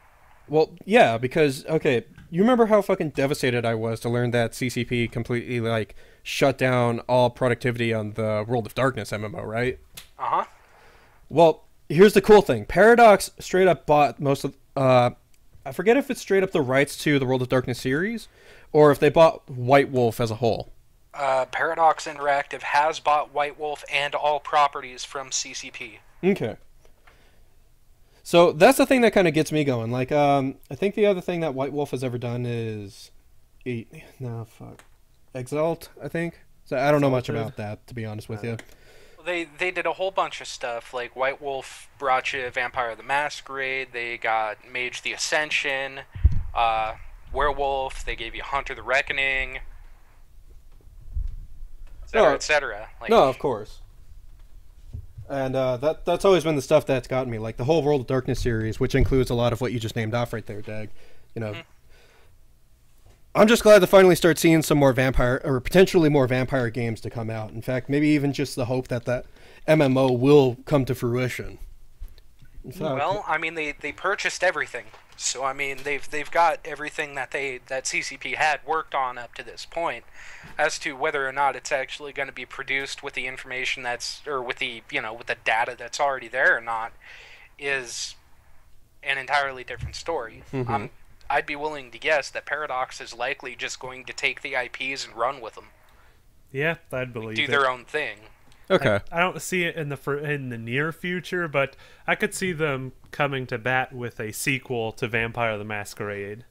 Well, yeah, because, okay, you remember how fucking devastated I was to learn that CCP completely, like, shut down all productivity on the World of Darkness MMO, right? Uh-huh. Well, here's the cool thing. Paradox straight up bought most of... I forget if it's straight up the rights to the World of Darkness series, or if they bought White Wolf as a whole. Paradox Interactive has bought White Wolf and all properties from CCP. Okay. So that's the thing that kind of gets me going. Like, I think the other thing that White Wolf has ever done is... Exalt, I think? So I don't know much about that, to be honest with you. They did a whole bunch of stuff. Like, White Wolf brought you Vampire the Masquerade. They got Mage the Ascension. Werewolf. They gave you Hunter the Reckoning. Etc. etc. Like, no, of course. And that's always been the stuff that's gotten me. Like, the whole World of Darkness series, which includes a lot of what you just named off right there, Dag. You know... I'm just glad to finally start seeing some more vampire, or potentially more vampire games to come out. In fact, maybe even just the hope that that MMO will come to fruition. Well, I mean, they purchased everything, so I mean, they've got everything that CCP had worked on up to this point. As to whether or not it's actually going to be produced with the information with the data that's already there or not, is an entirely different story. Mm-hmm. I'd be willing to guess that Paradox is likely just going to take the IPs and run with them. Yeah, I'd believe do their own thing. Okay. I don't see it in the near future, but I could see them coming to bat with a sequel to Vampire the Masquerade.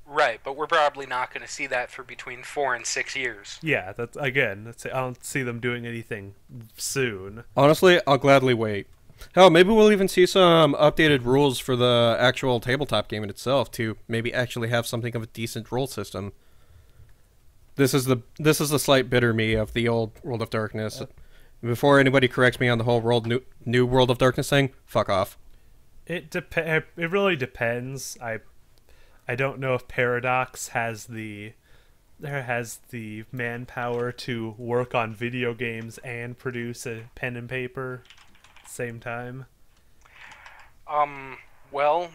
Right, but we're probably not going to see that for between 4 and 6 years. Yeah, I don't see them doing anything soon. Honestly, I'll gladly wait. Hell, maybe we'll even see some updated rules for the actual tabletop game in itself to maybe actually have something of a decent rule system. This is the slight bitter me of the old World of Darkness. Before anybody corrects me on the whole new World of Darkness thing, fuck off. It really depends. I don't know if Paradox has the manpower to work on video games and produce a pen and paper same time. Well,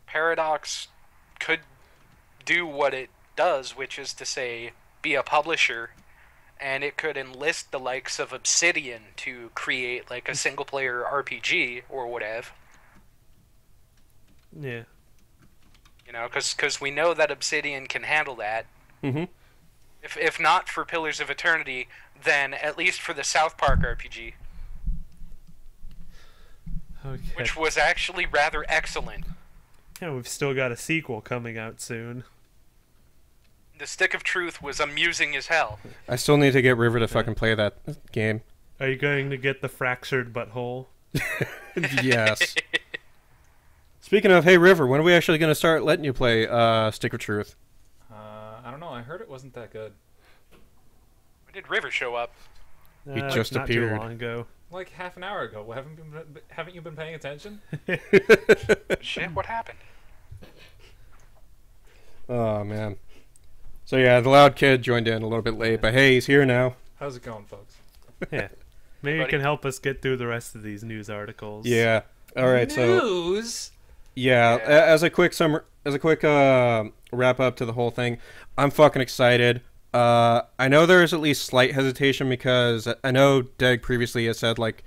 Paradox could do what it does, which is to say, be a publisher, and it could enlist the likes of Obsidian to create like a single-player RPG or whatever. Yeah. You know, because we know that Obsidian can handle that. Mm-hmm. If not for Pillars of Eternity, then at least for the South Park RPG. Okay. Which was actually rather excellent. Yeah, we've still got a sequel coming out soon. The Stick of Truth was amusing as hell. I still need to get River to fucking play that game. Are you going to get the Fractured Butthole? Yes. Speaking of, hey River, when are we actually going to start letting you play Stick of Truth? I don't know. I heard it wasn't that good. When did River show up? He just not appeared. too long ago. Like half an hour ago. Well, haven't you been paying attention? Shit, what happened? Oh, man. So yeah, the loud kid joined in a little bit late, but hey, he's here now. How's it going, folks? Yeah. Maybe you can help us get through the rest of these news articles. Yeah. All right. News? So yeah, as a quick wrap up to the whole thing, I'm fucking excited. I know there is at least slight hesitation because I know Deg previously has said like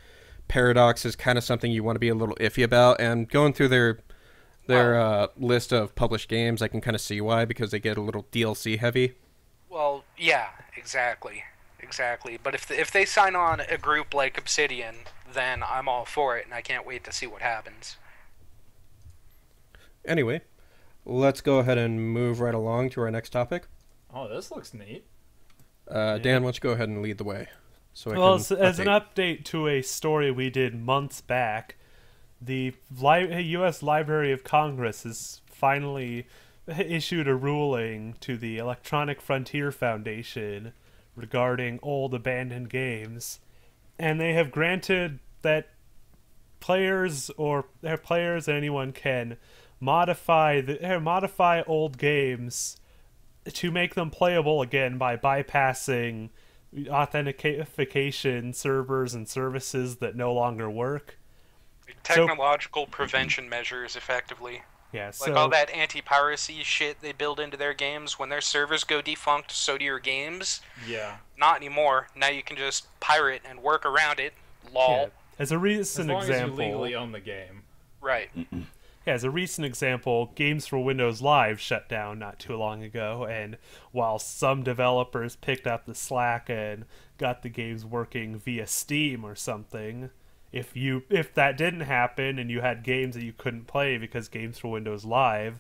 Paradox is kind of something you want to be a little iffy about, and going through their list of published games, I can kind of see why, because they get a little DLC heavy. Well, yeah, exactly. But if they sign on a group like Obsidian, then I'm all for it, and I can't wait to see what happens. Anyway, let's go ahead and move right along to our next topic. Oh, this looks neat. Dan, why don't you go ahead and lead the way? As an update to a story we did months back, the U.S. Library of Congress has finally issued a ruling to the Electronic Frontier Foundation regarding old abandoned games, and they have granted that players and anyone can modify old games to make them playable again by bypassing authentication servers and services that no longer work. Technological prevention measures, effectively. Yeah, Like so all that anti-piracy shit they build into their games. When their servers go defunct, so do your games. Yeah. Not anymore. Now you can just pirate and work around it. Lol. yeah, as a recent As long example, as you legally own the game. Right. yeah, as a recent example, Games for Windows Live shut down not too long ago, and while some developers picked up the slack and got the games working via Steam or something, if that didn't happen and you had games that you couldn't play because Games for Windows Live,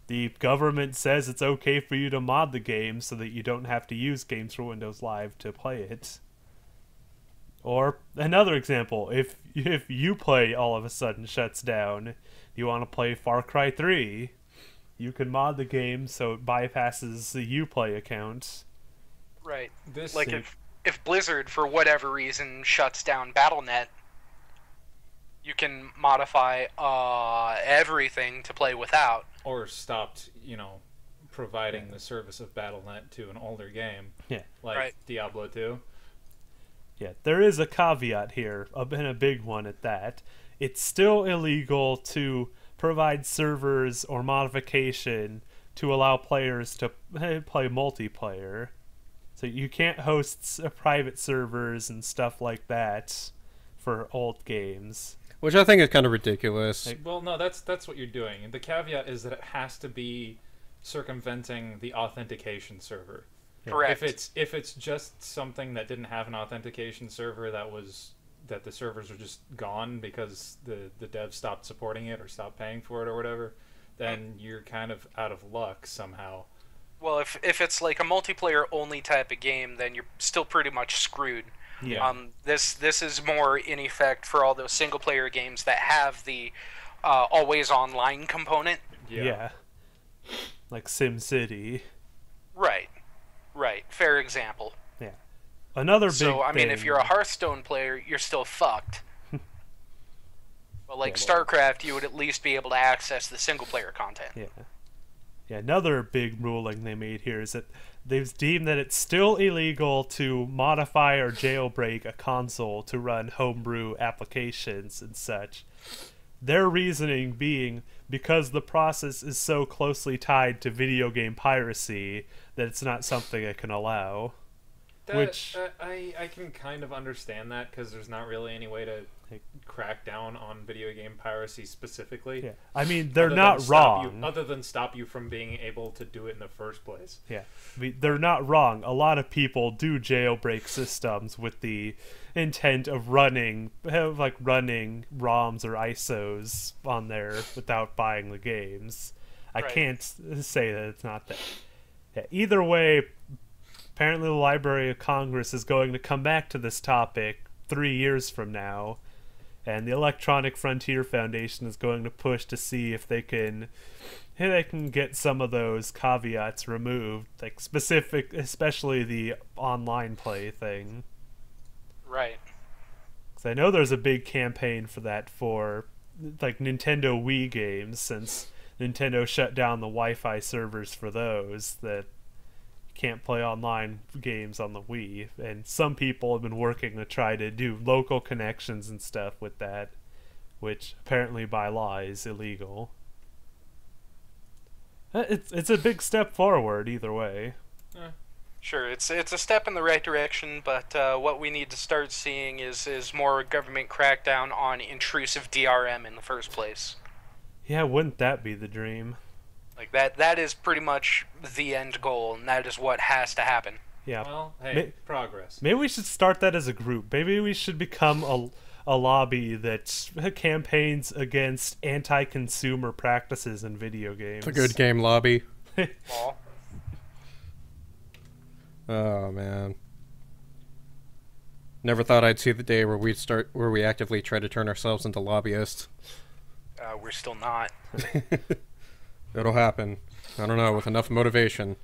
the government says it's okay for you to mod the game so that you don't have to use Games for Windows Live to play it. Or another example, if Uplay all of a sudden shuts down, you want to play Far Cry 3, you can mod the game so it bypasses the Uplay account. Right. This Like if Blizzard, for whatever reason, shuts down BattleNet, you can modify everything to play without. or stopped, providing the service of BattleNet to an older game. Yeah. Like Right. Diablo 2. Yeah, there is a caveat here, and a big one at that. It's still illegal to provide servers or modification to allow players to play multiplayer. So you can't host private servers and stuff like that for old games. Which I think is kind of ridiculous. Well, no, that's what you're doing. The caveat is that it has to be circumventing the authentication server. Yeah. Correct. If it's just something that didn't have an authentication server that the servers are just gone because the devs stopped supporting it or stopped paying for it or whatever, then you're kind of out of luck somehow. Well, if it's like a multiplayer only type of game, then you're still pretty much screwed. Yeah. This is more in effect for all those single player games that have the always online component. Yeah. Like SimCity. Right. Fair example. Yeah. Another big So, I mean, thing- if you're a Hearthstone player, you're still fucked. But like StarCraft, you would at least be able to access the single player content. Yeah, another big ruling they made here is that they've deemed that it's still illegal to modify or jailbreak a console to run homebrew applications and such. Their reasoning being because the process is so closely tied to video game piracy that it's not something it can allow. Which I can kind of understand that because there's not really any way to crack down on video game piracy specifically. yeah, I mean they're other not than stop wrong. other than stop you from being able to do it in the first place. Yeah, I mean, they're not wrong. A lot of people do jailbreak systems with the intent of running ROMs or ISOs on there without buying the games. I Right. can't say that it's not that. Yeah, either way, apparently the Library of Congress is going to come back to this topic 3 years from now, and the Electronic Frontier Foundation is going to push to see if they can get some of those caveats removed, like especially the online play thing. Right. Because I know there's a big campaign for that for like Nintendo Wii games, since Nintendo shut down the Wi-Fi servers for those, that you can't play online games on the Wii. And some people have been working to try to do local connections and stuff with that, which apparently by law is illegal. It's a big step forward either way. Sure, it's a step in the right direction, but what we need to start seeing is more government crackdown on intrusive DRM in the first place. Yeah, wouldn't that be the dream? Like that is pretty much the end goal, and that is what has to happen. Yeah. Well, hey, Ma- progress. Maybe we should start that as a group. Maybe we should become a lobby that campaigns against anti-consumer practices in video games. It's a good game lobby. Well, Oh man. Never thought I'd see the day where we actively try to turn ourselves into lobbyists. we're still not. It'll happen. I don't know, with enough motivation.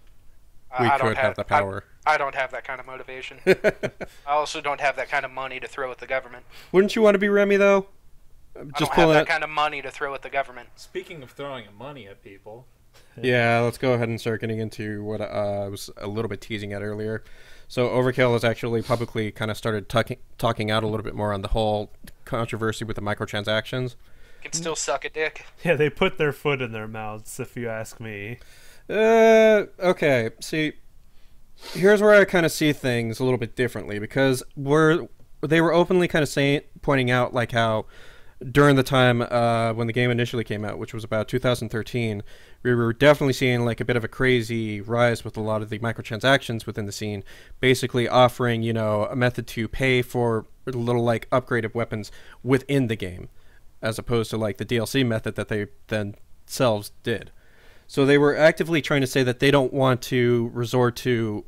We I could don't have the power. I don't have that kind of motivation. I also don't have that kind of money to throw at the government. Wouldn't you want to be Remy though? I Just don't have pulling that it. kind of money to throw at the government. Speaking of throwing money at people, Yeah, let's go ahead and start getting into what I was a little bit teasing at earlier. So Overkill has actually publicly kind of started talking out a little bit more on the whole controversy with the microtransactions. Can still suck a dick. Yeah, they put their foot in their mouths, if you ask me. Okay. See, here's where I kind of see things a little bit differently because they were openly kind of pointing out like how during the time when the game initially came out, which was about 2013, we were definitely seeing like a bit of a crazy rise with a lot of the microtransactions within the scene, basically offering, you know, a method to pay for little like upgraded weapons within the game, as opposed to like the DLC method that they themselves did. So they were actively trying to say that they don't want to resort to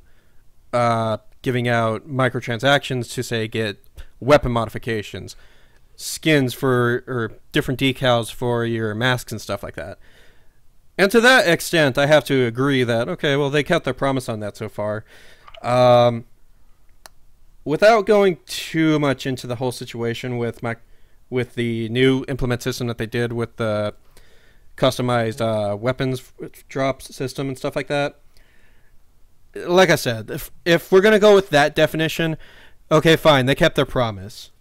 giving out microtransactions to say get weapon modifications, skins for or different decals for your masks and stuff like that. And to that extent, I have to agree that okay, well they kept their promise on that so far. Without going too much into the whole situation with the new implement system that they did with the customized weapons drop system and stuff like that. Like I said, if we're gonna go with that definition, okay, fine, they kept their promise.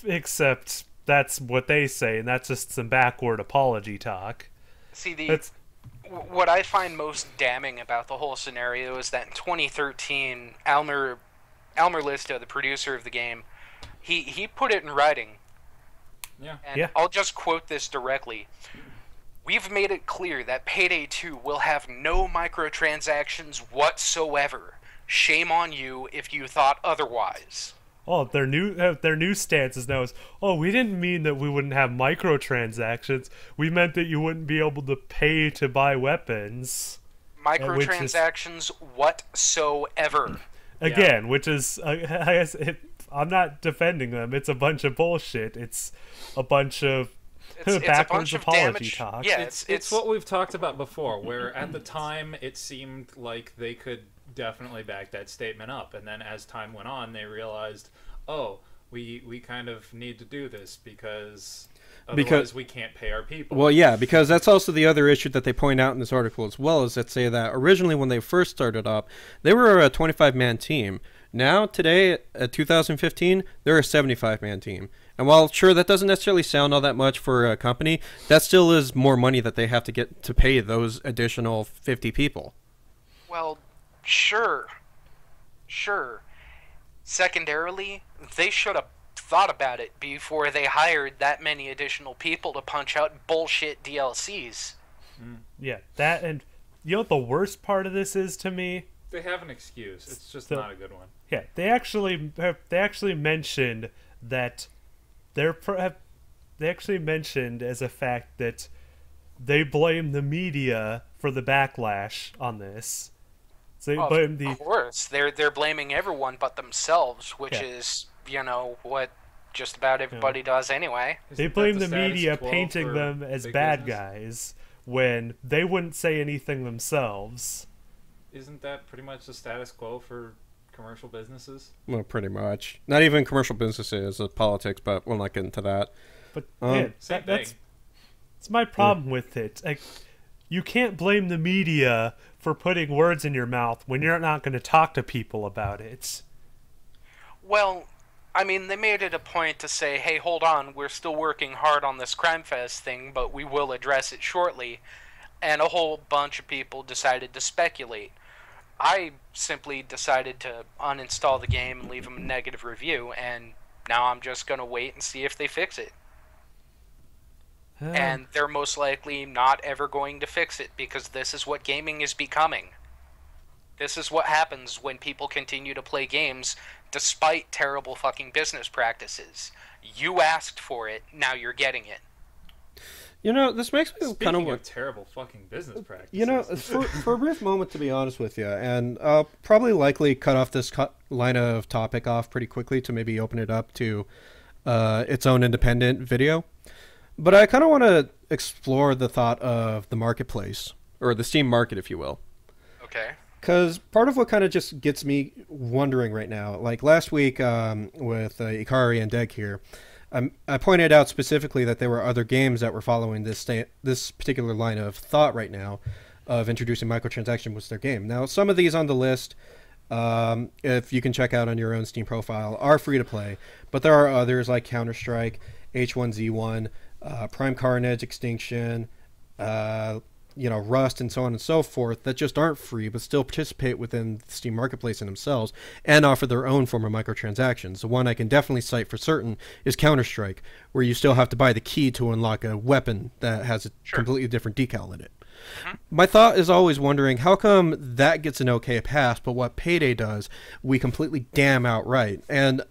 Except that's what they say, and that's just some backward apology talk. See, That's what I find most damning about the whole scenario is that in 2013, Almer Lista, the producer of the game, he put it in writing. yeah. And Yeah. I'll just quote this directly. We've made it clear that Payday 2 will have no microtransactions whatsoever. Shame on you if you thought otherwise. oh, their new stance is now is, oh, we didn't mean that we wouldn't have microtransactions. We meant that you wouldn't be able to pay to buy weapons. Microtransactions whatsoever. Again, which is I guess I'm not defending them. It's a bunch of bullshit. It's a bunch of It's a backwards bunch of apology damage. talk. Yeah, It's what we've talked about before, where at the time it seemed like they could definitely back that statement up, and then as time went on, they realized, oh, we kind of need to do this because otherwise we can't pay our people. Well, yeah, because that's also the other issue that they point out in this article as well, is that say that originally when they first started up, they were a 25-man team. Now, today, at 2015, they're a 75-man team. And while, sure, that doesn't necessarily sound all that much for a company, that still is more money that they have to get to pay those additional 50 people. Well, sure. Secondarily, they should have thought about it before they hired that many additional people to punch out bullshit DLCs. Yeah, that, and you know what the worst part of this is to me? They have an excuse. It's just not a good one. Yeah, they actually mentioned that they actually mentioned as a fact that they blame the media for the backlash on this. So they blame Of course, they're blaming everyone but themselves, which is, you know, what just about everybody does anyway. They Isn't blame that the status media quo painting for them as big bad business? guys when they wouldn't say anything themselves. Isn't that pretty much the status quo for commercial businesses? Well, pretty much. Not even commercial businesses, politics, but we'll not get into that. But Same that's thing. my problem with it. Like, you can't blame the media for putting words in your mouth when you're not going to talk to people about it. Well, I mean, they made it a point to say, hey, hold on, we're still working hard on this Crime Fest thing, but we will address it shortly. And a whole bunch of people decided to speculate. I simply decided to uninstall the game and leave them a negative review, and now I'm just going to wait and see if they fix it. And they're most likely not ever going to fix it, because this is what gaming is becoming. This is what happens when people continue to play games despite terrible fucking business practices. You asked for it, now you're getting it. You know, this makes me kind Speaking of of terrible fucking business practices. You know, for a brief moment, to be honest with you, and I'll probably likely cut off this line of topic off pretty quickly to maybe open it up to its own independent video. But I kind of want to explore the thought of the marketplace, or the Steam market, if you will. Okay. Because part of what kind of just gets me wondering right now, like last week with Ikari and Deg here, I pointed out specifically that there were other games that were following this particular line of thought right now of introducing microtransaction with their game. Now, some of these on the list, if you can check out on your own Steam profile, are free to play, but there are others like Counter-Strike, H1Z1, Prime Carnage, Extinction, Rust, and so on and so forth that just aren't free but still participate within the Steam Marketplace in themselves and offer their own form of microtransactions. The one I can definitely cite for certain is Counter-Strike, where you still have to buy the key to unlock a weapon that has a completely different decal in it. My thought is always wondering, how come that gets an okay pass, but what Payday does, we completely damn outright? And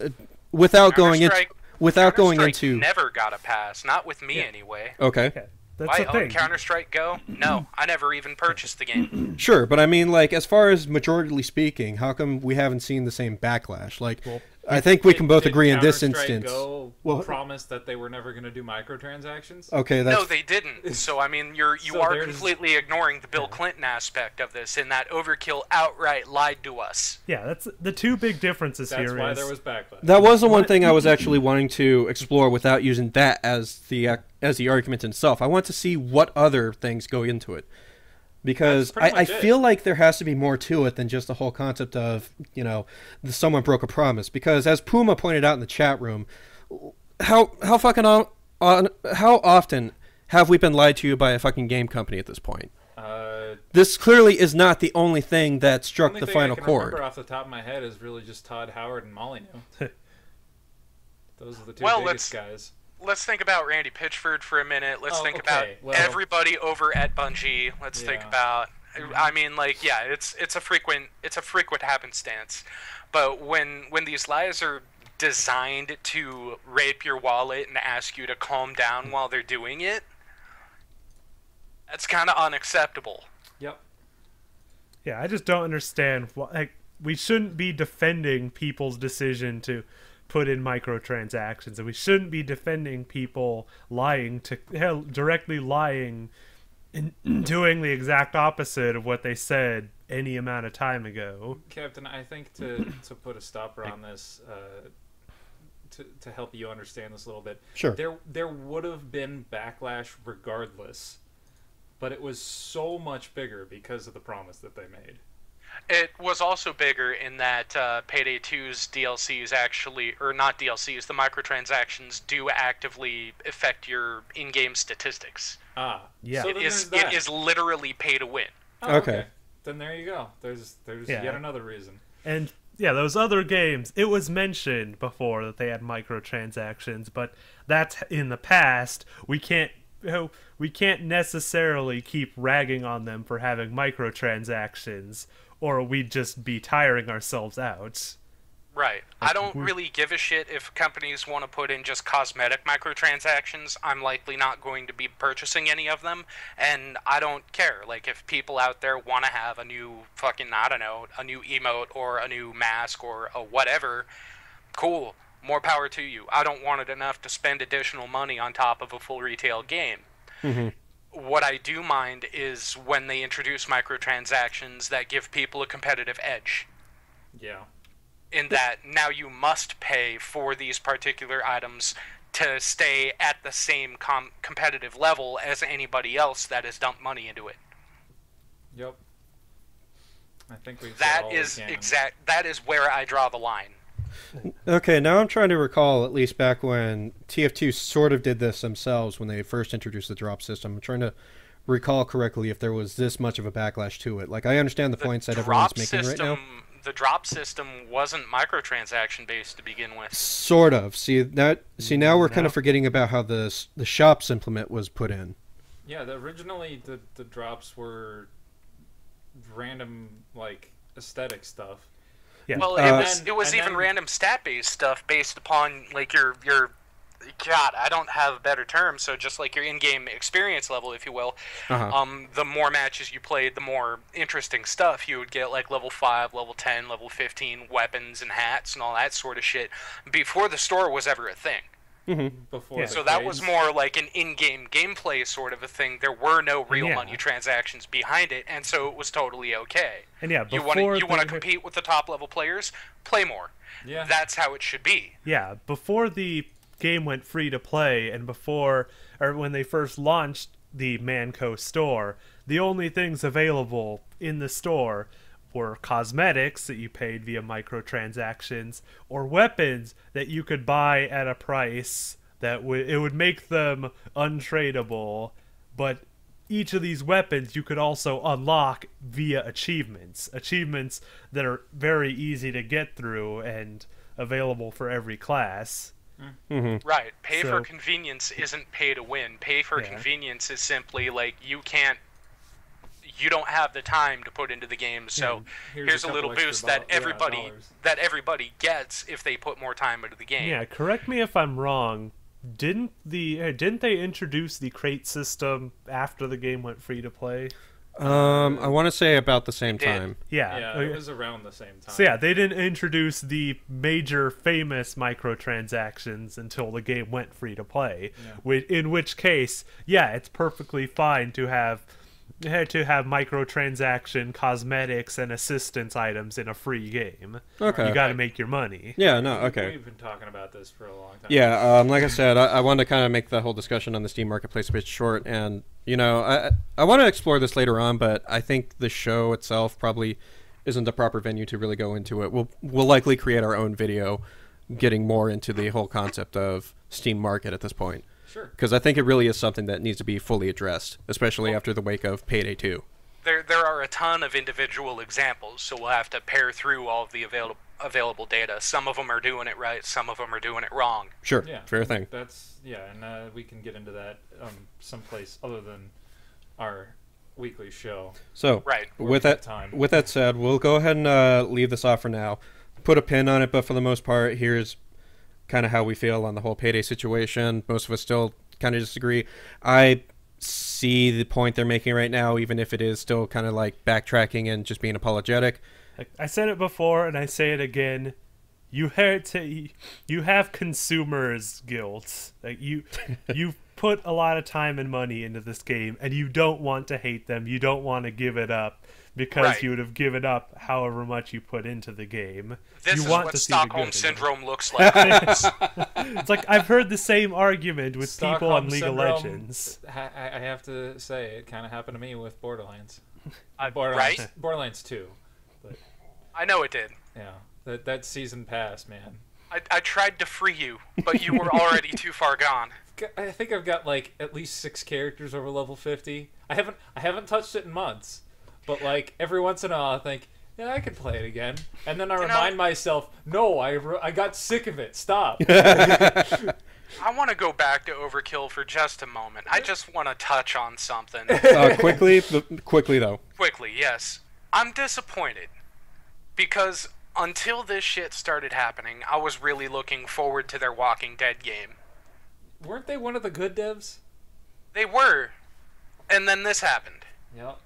without going into never got a pass, not with me anyway. Okay. That's I the own thing. Counter-Strike Go? No, I never even purchased the game. Sure, but I mean, like, as far as majoritarily speaking, how come we haven't seen the same backlash? Like, I think we can both agree in this instance. Go promised that they were never going to do microtransactions? Okay, that's... No, they didn't. So, I mean, you are completely ignoring the Bill Clinton aspect of this, in that Overkill outright lied to us. Yeah, that's the two big differences here. That's why there was backlash. That was the one thing I was actually wanting to explore without using that as the argument itself. I want to see what other things go into it. Because I feel like there has to be more to it than just the whole concept of, someone broke a promise. Because as Puma pointed out in the chat room, how often have we been lied to by a fucking game company at this point? This clearly is not the only thing that struck the final chord. I remember off the top of my head is really just Todd Howard and Molyneux. Those are the two biggest guys. Let's think about Randy Pitchford for a minute. Let's think about everybody over at Bungie. Let's think about. I mean, like, yeah, it's a frequent happenstance, but when these lies are designed to rape your wallet and ask you to calm down while they're doing it, that's kind of unacceptable. Yep. Yeah, I just don't understand. We shouldn't be defending people's decision to put in microtransactions, and we shouldn't be defending people directly lying and doing the exact opposite of what they said any amount of time ago. Captain, I think to put a stopper on this, to help you understand this a little bit, sure, there would have been backlash regardless, but it was so much bigger because of the promise that they made. It was also bigger in that Payday 2's DLCs actually, or not DLCs, the microtransactions do actively affect your in-game statistics. Ah, yeah. So it is literally pay to win. Oh, okay. Then there you go. There's yet another reason. And yeah, those other games, it was mentioned before that they had microtransactions, but that's in the past. We can't necessarily keep ragging on them for having microtransactions, or we'd just be tiring ourselves out. Right. I don't really give a shit if companies want to put in just cosmetic microtransactions. I'm likely not going to be purchasing any of them, and I don't care. Like, if people out there want to have a new fucking, I don't know, a new emote or a new mask or a whatever, cool. More power to you. I don't want it enough to spend additional money on top of a full retail game. Mm-hmm. What I do mind is when they introduce microtransactions that give people a competitive edge. Yeah. In that now you must pay for these particular items to stay at the same competitive level as anybody else that has dumped money into it. Yep. I think we. That is where I draw the line. Okay, now I'm trying to recall, at least back when TF2 sort of did this themselves when they first introduced the drop system. I'm trying to recall correctly if there was this much of a backlash to it. Like, I understand the points that everyone's making right now. The drop system wasn't microtransaction based to begin with. Sort of. See now we're kind of forgetting about how the shops implement was put in. Yeah, originally the drops were random, like, aesthetic stuff. Yeah. Well, it was even random stat-based stuff based upon, like, your God, I don't have a better term, so just like your in-game experience level, if you will. The more matches you played, the more interesting stuff you would get, like level 5, level 10, level 15 weapons and hats and all that sort of shit before the store was ever a thing. Mm-hmm. So that was more like an in-game gameplay sort of a thing. There were no real money transactions behind it, and so it was totally okay. And yeah, you want to compete with the top level players, play more. Yeah, that's how it should be. Yeah, before the game went free to play, and when they first launched the Manco store, the only things available in the store were cosmetics that you paid via microtransactions, or weapons that you could buy at a price that it would make them untradeable, but each of these weapons you could also unlock via achievements that are very easy to get through and available for every class. Mm-hmm. Right. Pay for convenience isn't pay to win. Pay for convenience is simply like you don't have the time to put into the game, so here's a little boost that everybody gets if they put more time into the game. Yeah, correct me if I'm wrong. Didn't they introduce the crate system after the game went free to play? I want to say about the same time. Yeah, it was around the same time. So yeah, they didn't introduce the major famous microtransactions until the game went free to play. Yeah. In which case, yeah, it's perfectly fine to have microtransaction cosmetics and assistance items in a free game. Okay. You got to make your money. Yeah, no, okay. We've been talking about this for a long time. Yeah, like I said, I wanted to kind of make the whole discussion on the Steam Marketplace a bit short, and, you know, I want to explore this later on, but I think the show itself probably isn't the proper venue to really go into it. We'll likely create our own video getting more into the whole concept of Steam Market at this point. Sure. Because I think it really is something that needs to be fully addressed, especially after the wake of Payday 2. There are a ton of individual examples, so we'll have to pair through all of the available data. Some of them are doing it right, some of them are doing it wrong. Sure, yeah, fair thing. And we can get into that someplace other than our weekly show. So, right. with that said, we'll go ahead and leave this off for now. Put a pin on it, but for the most part, here's kind of how we feel on the whole Payday situation. Most of us still kind of disagree. I see the point they're making right now, even if it is still kind of like backtracking and just being apologetic. I said it before, and I say it again. You have consumers' guilt. Like you put a lot of time and money into this game, and you don't want to hate them. You don't want to give it up because you would have given up however much you put into the game. This you is want what to Stockholm Syndrome looks like. It's like I've heard the same argument with people on League of Legends. I have to say, it kind of happened to me with Borderlands. Right? Borderlands 2. But, I know it did. yeah, that season passed, man. I tried to free you, but you were already too far gone. I think I've got like at least 6 characters over level 50. I haven't touched it in months, but like every once in a while I think, yeah, I could play it again, and then I remind myself, no, I got sick of it. Stop. I want to go back to Overkill for just a moment. I just want to touch on something. Quickly though. Quickly, yes. I'm disappointed because until this shit started happening, I was really looking forward to their Walking Dead game. Weren't they one of the good devs? They were. And then this happened. Yep.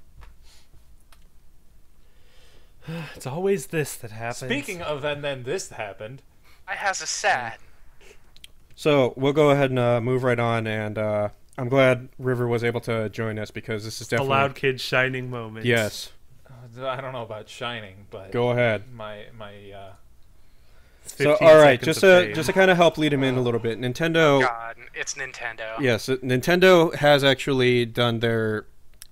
It's always this that happens. Speaking of and then this happened. I has a sad. So we'll go ahead and move right on, and I'm glad River was able to join us because this is definitely a loud kid shining moment. Yes. I don't know about shining, but go ahead. My So all right, just to kind of help lead him in a little bit, Nintendo. Oh God, it's Nintendo. Yes, Nintendo has actually done their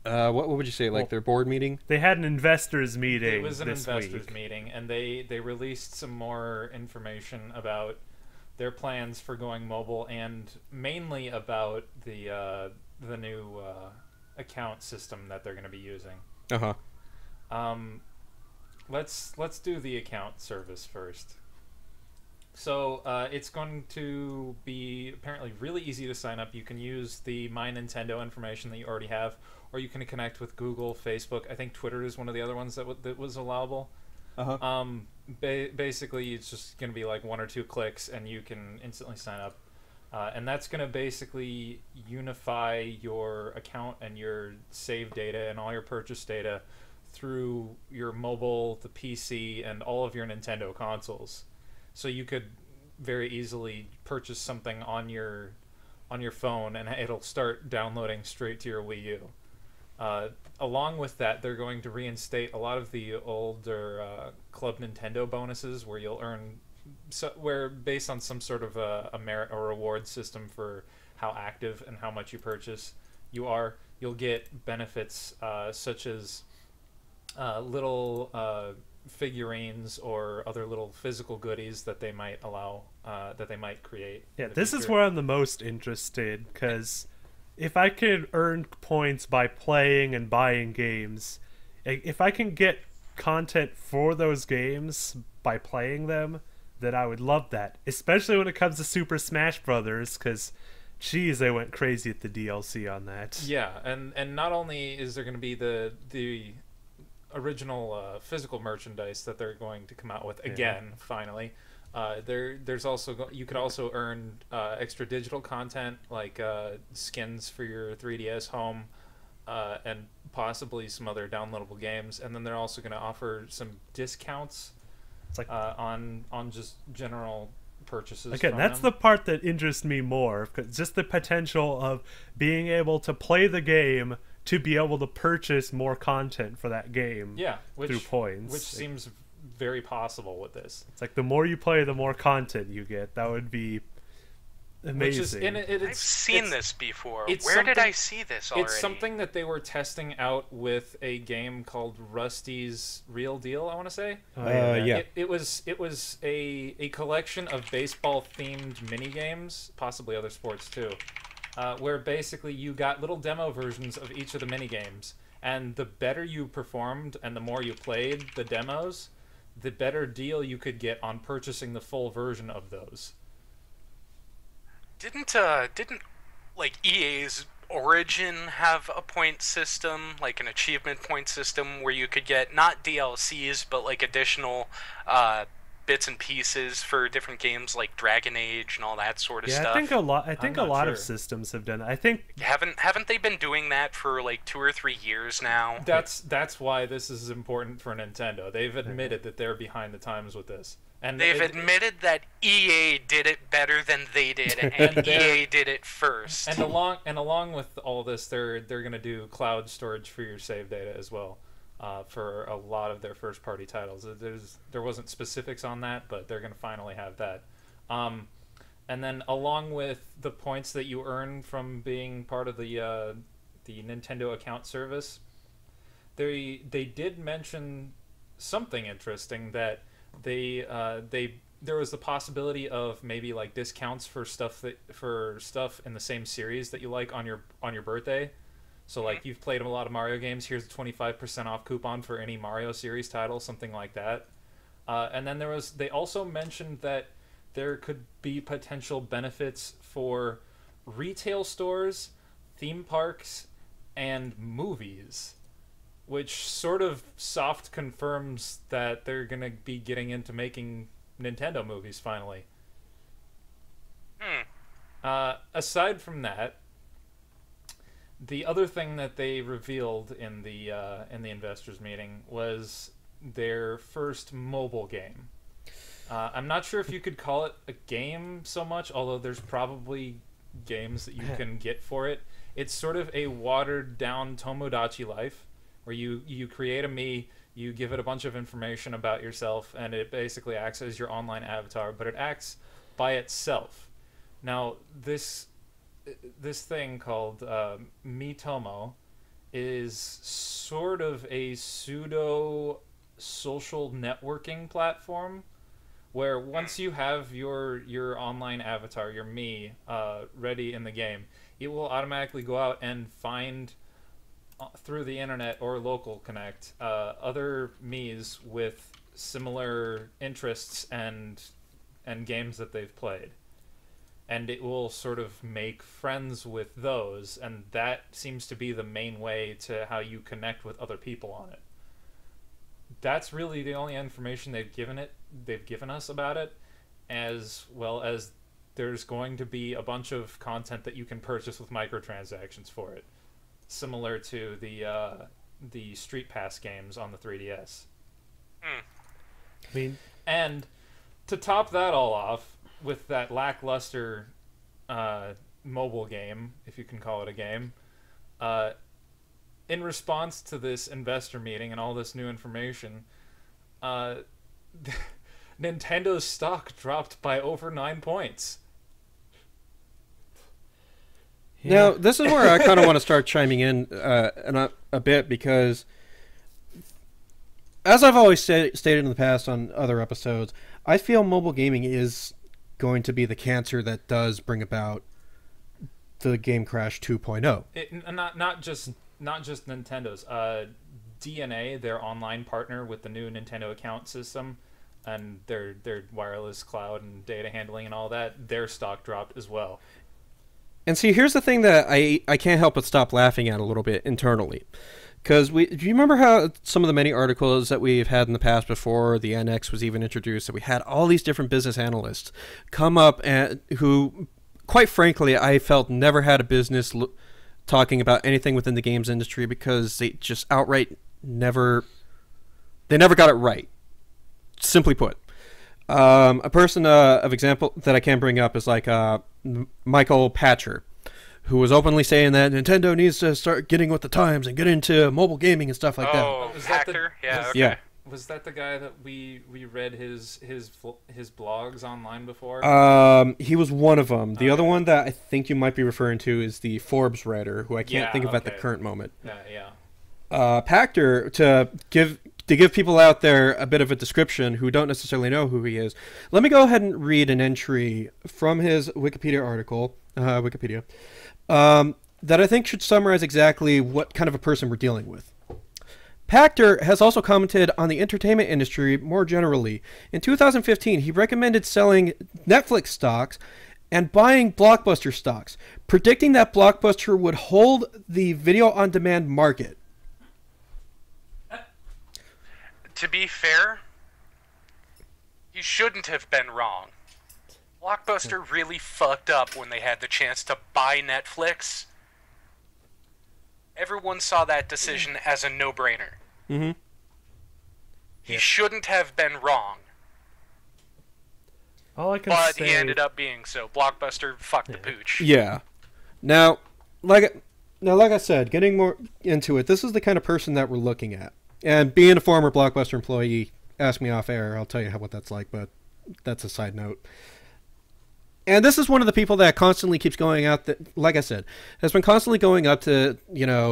what would you say, like their board meeting? They had an investors meeting. It was an this investors week. meeting, and they released some more information about their plans for going mobile, and mainly about the new account system that they're going to be using. Let's do the account service first. So it's going to be apparently really easy to sign up. You can use the My Nintendo information that you already have, or you can connect with Google, Facebook. I think Twitter is one of the other ones that was allowable. Basically, it's just going to be like 1 or 2 clicks, and you can instantly sign up. And that's going to basically unify your account and your save data and all your purchase data through your mobile, the PC, and all of your Nintendo consoles. So you could very easily purchase something on your phone, and it'll start downloading straight to your Wii U. Along with that, they're going to reinstate a lot of the older Club Nintendo bonuses, where you'll earn where based on some sort of a merit or reward system for how active and how much you purchase you are, you'll get benefits such as little figurines or other little physical goodies that they might allow that they might create. Yeah, this is where I'm the most interested, because if I can earn points by playing and buying games, if I can get content for those games by playing them, then I would love that. Especially when it comes to Super Smash Brothers, because geez, they went crazy at the DLC on that. Yeah, and not only is there going to be the original physical merchandise that they're going to come out with again, finally. There's also you could also earn extra digital content like skins for your 3DS home, and possibly some other downloadable games. And then they're also going to offer some discounts It's like on just general purchases. again, that's the part that interests me more. 'Cause just the potential of being able to play the game to be able to purchase more content for that game. Yeah, through points, which seems very possible with this. It's like the more you play, the more content you get. That would be amazing. I've seen this before. It's Where did I see this already? It's something that they were testing out with a game called Rusty's Real Deal, I want to say. Yeah. It was a collection of baseball themed mini games, possibly other sports too, where basically you got little demo versions of each of the mini games, and the better you performed and the more you played the demos, the better deal you could get on purchasing the full version of those. Didn't like EA's Origin have a point system, like an achievement point system, where you could get not DLCs but like additional bits and pieces for different games like Dragon Age and all that sort of stuff? I think a lot. I think a lot of sure. systems have done it. I think Haven't they been doing that for like 2 or 3 years now? That's why this is important for Nintendo. They've admitted that they're behind the times with this. And They've admitted that EA did it better than they did, and EA did it first. And along with all this, they're going to do cloud storage for your save data as well, for a lot of their first party titles. There wasn't specifics on that, but they're going to finally have that. And then along with the points that you earn from being part of the Nintendo account service, they did mention something interesting, that there was the possibility of maybe like discounts for stuff in the same series that you like on your birthday. So like you've played a lot of Mario games, here's a 25% off coupon for any Mario series title, something like that. And then they also mentioned that there could be potential benefits for retail stores, theme parks, and movies, which sort of soft confirms that they're going to be getting into making Nintendo movies finally. Aside from that, the other thing that they revealed in the investors meeting was their first mobile game. I'm not sure if you could call it a game so much, although there's probably games that you can get for it. It's sort of a watered down Tomodachi Life, where you create a Mii, you give it a bunch of information about yourself, and it basically acts as your online avatar, but it acts by itself. Now, this thing called Miitomo is sort of a pseudo social networking platform, where once you have your online avatar, your Mii, ready in the game, it will automatically go out and find, through the internet or local connect, other Miis with similar interests and games that they've played, and it will sort of make friends with those, and that seems to be the main way to how you connect with other people on it. That's really the only information they've given us about it, as well as there's going to be a bunch of content that you can purchase with microtransactions for it, similar to the Street Pass games on the 3DS. I mean, and to top that all off, with that lackluster mobile game, if you can call it a game, in response to this investor meeting and all this new information, Nintendo's stock dropped by over 9 points. Now, this is where I kind of want to start chiming in a bit, because as I've always stated in the past on other episodes, I feel mobile gaming is going to be the cancer that does bring about the Game Crash 2.0. Not just Nintendo's. DNA, their online partner with the new Nintendo account system, and their wireless cloud and data handling and all that, their stock dropped as well. And see, here's the thing that I can't help but stop laughing at a little bit internally. Because do you remember how some of the many articles that we've had in the past before the NX was even introduced, that we had all these different business analysts come up and who, quite frankly, I felt never had a business talking about anything within the games industry, because they just outright never got it right. Simply put. A person of example that I can bring up is like Michael Patcher, who was openly saying that Nintendo needs to start getting with the times and get into mobile gaming and stuff like that. Oh, Hacker? Yeah, okay. Yeah. Was that the guy that we read his blogs online before? He was one of them. The other one that I think you might be referring to is the Forbes writer, who I can't think of at the current moment. Pachter, to give people out there a bit of a description who don't necessarily know who he is, let me go ahead and read an entry from his Wikipedia article, that I think should summarize exactly what kind of a person we're dealing with. Pachter has also commented on the entertainment industry more generally. In 2015, he recommended selling Netflix stocks and buying Blockbuster stocks, predicting that Blockbuster would hold the video-on-demand market. To be fair, you shouldn't have been wrong. Blockbuster really fucked up when they had the chance to buy Netflix. Everyone saw that decision as a no-brainer. Mm-hmm. He shouldn't have been wrong. All I can but say... he ended up being so. Blockbuster fucked the pooch. Yeah. Now, like I said, getting more into it, this is the kind of person that we're looking at. And being a former Blockbuster employee, ask me off air, I'll tell you what that's like, but that's a side note. And this is one of the people that constantly keeps going out, that, like I said, has been constantly going up to,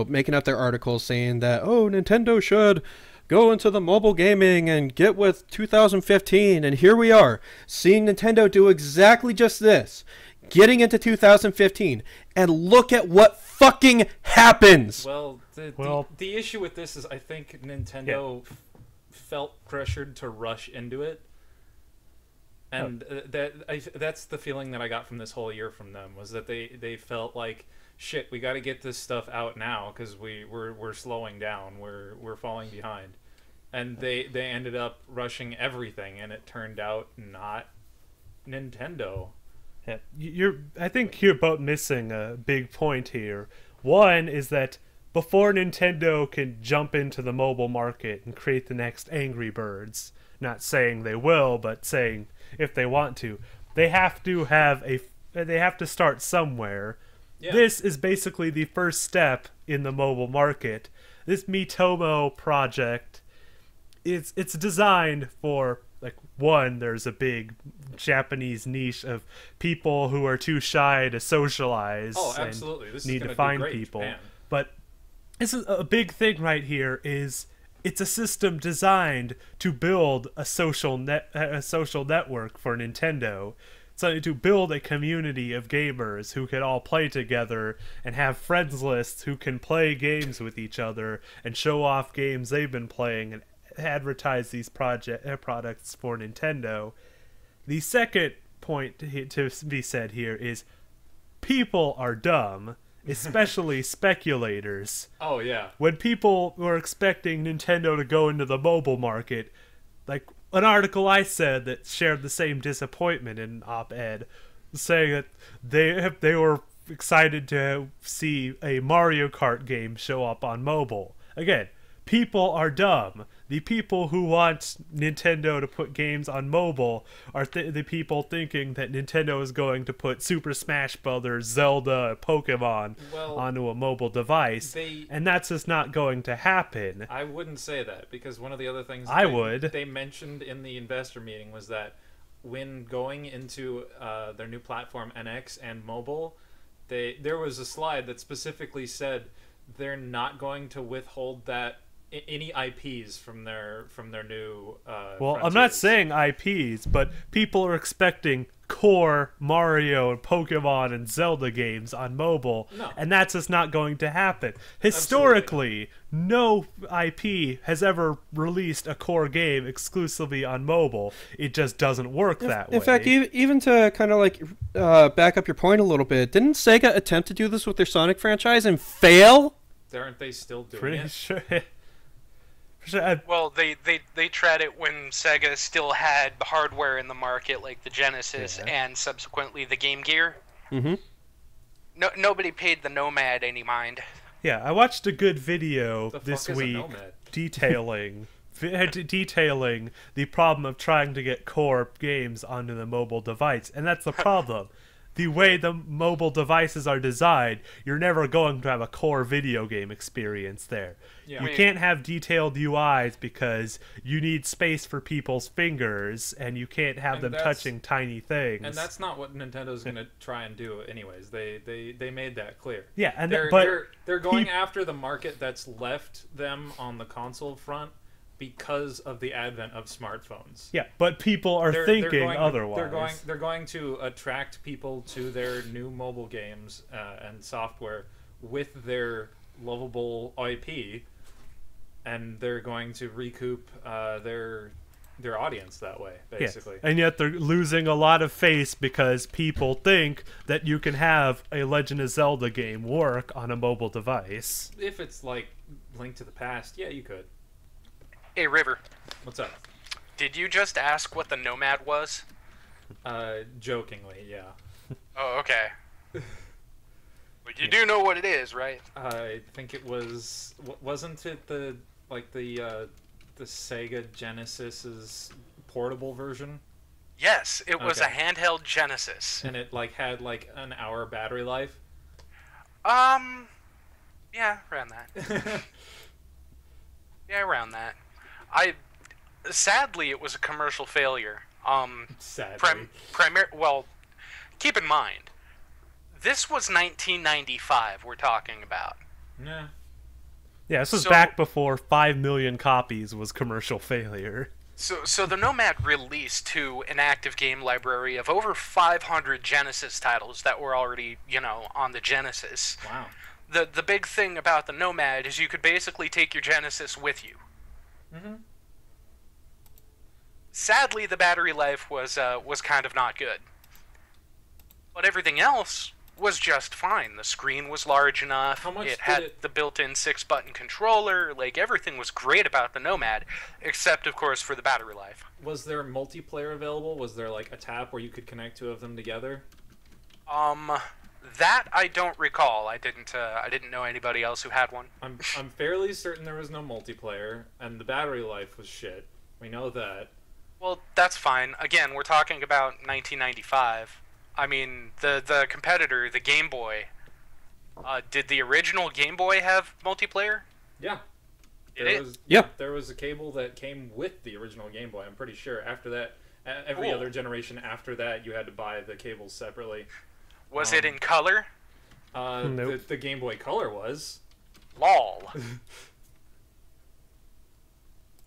making up their articles saying that, oh, Nintendo should go into the mobile gaming and get with 2015. And here we are, seeing Nintendo do exactly just this, getting into 2015. And look at what fucking happens. Well, the issue with this is I think Nintendo felt pressured to rush into it. And that's the feeling that I got from this whole year from them, was that they felt like, shit, we got to get this stuff out now because we're slowing down, we're falling behind, and they ended up rushing everything, and it turned out not Nintendo. Yeah, I think you're both missing a big point here. One is that before Nintendo can jump into the mobile market and create the next Angry Birds, not saying they will, but saying if they want to, they have to start somewhere. Yeah. This is basically the first step in the mobile market. This Miitomo project, it's designed for, like, one, there's a big Japanese niche of people who are too shy to socialize. Oh, absolutely. And this need is to find great, people. Japan. But this is a big thing right here. Is it's a system designed to build a social network for Nintendo. So to build a community of gamers who can all play together and have friends lists who can play games with each other and show off games they've been playing and advertise these products for Nintendo. The second point to be said here is people are dumb. Especially speculators. Oh, yeah. When people were expecting Nintendo to go into the mobile market, like an article I said that shared the same disappointment in an op-ed, saying that they were excited to see a Mario Kart game show up on mobile. Again, people are dumb. The people who want Nintendo to put games on mobile are the people thinking that Nintendo is going to put Super Smash Brothers, Zelda, Pokemon onto a mobile device, and that's just not going to happen. I wouldn't say that, because one of the other things they mentioned in the investor meeting was that when going into their new platform NX and mobile, there was a slide that specifically said they're not going to withhold any IPs from their new well, frontiers. I'm not saying IPs, but people are expecting core Mario and Pokemon and Zelda games on mobile, and that's just not going to happen. Historically, no IP has ever released a core game exclusively on mobile. It just doesn't work that way. In fact, even to kind of like back up your point a little bit, didn't Sega attempt to do this with their Sonic franchise and fail? Aren't they still doing Pretty it? sure. Well, they tried it when Sega still had hardware in the market, like the Genesis and subsequently the Game Gear. Mm-hmm. Nobody paid the Nomad any mind. Yeah, I watched a good video this week detailing the problem of trying to get core games onto the mobile device, and that's the problem. The way the mobile devices are designed, you're never going to have a core video game experience there. Yeah. You can't have detailed UIs because you need space for people's fingers, and you can't have them touching tiny things. And that's not what Nintendo's going to try and do anyways. They made that clear. Yeah, and they're going after the market that's left them on the console front because of the advent of smartphones. Yeah, but people are thinking otherwise. They're going to attract people to their new mobile games and software with their lovable IP, and they're going to recoup their audience that way, basically. Yeah. And yet they're losing a lot of face because people think that you can have a Legend of Zelda game work on a mobile device. If it's like Link to the Past, yeah, you could. Hey, River. What's up? Did you just ask what the Nomad was? Jokingly, yeah. Oh, okay. But you do know what it is, right? I think it was... Wasn't it the Sega Genesis's portable version? Yes, it was a handheld Genesis. And it had an hour battery life? Yeah, around that. Yeah, around that. Sadly, it was a commercial failure. Sadly. Well, keep in mind, this was 1995 we're talking about. Yeah. Yeah, this was back before 5 million copies was commercial failure. So the Nomad released to an active game library of over 500 Genesis titles that were already, on the Genesis. Wow. The big thing about the Nomad is you could basically take your Genesis with you. Mm-hmm. Sadly, the battery life was kind of not good. But everything else was just fine. The screen was large enough. It had the built-in 6-button controller. Everything was great about the Nomad, except, of course, for the battery life. Was there multiplayer available? Was there, a tap where you could connect two of them together? That I don't recall. I didn't know anybody else who had one. I'm fairly certain there was no multiplayer, and the battery life was shit. We know that. Well, that's fine. Again, we're talking about 1995. I mean, the competitor, the Game Boy. Did the original Game Boy have multiplayer? Yeah. There was a cable that came with the original Game Boy. I'm pretty sure. After that, every other generation after that, you had to buy the cables separately. Was it in color? Nope. The Game Boy Color was. LOL.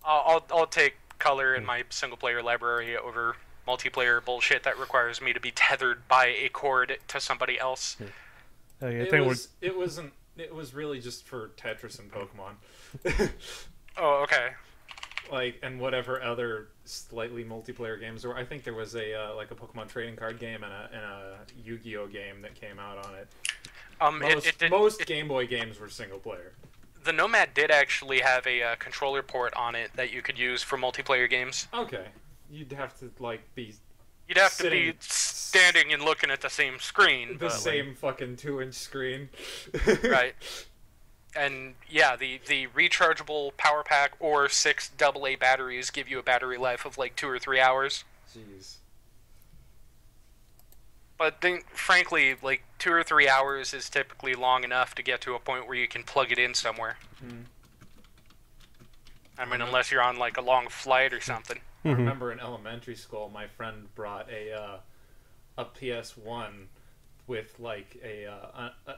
I'll take color in my single-player library over multiplayer bullshit that requires me to be tethered by a cord to somebody else. It was really just for Tetris and Pokemon. Oh, okay. And whatever other slightly multiplayer games there were. I think there was a Pokemon trading card game and a Yu-Gi-Oh game that came out on it. Most Game Boy games were single player. The Nomad did actually have a controller port on it that you could use for multiplayer games. Okay, you'd have to be. You'd have to be standing and looking at the same screen. The same fucking 2-inch screen. Right. And yeah, the rechargeable power pack or 6 AA batteries give you a battery life of like 2 or 3 hours. Jeez. But frankly, like 2 or 3 hours is typically long enough to get to a point where you can plug it in somewhere. I mean, unless you're on like a long flight or something. I remember in elementary school, my friend brought a PS1 with like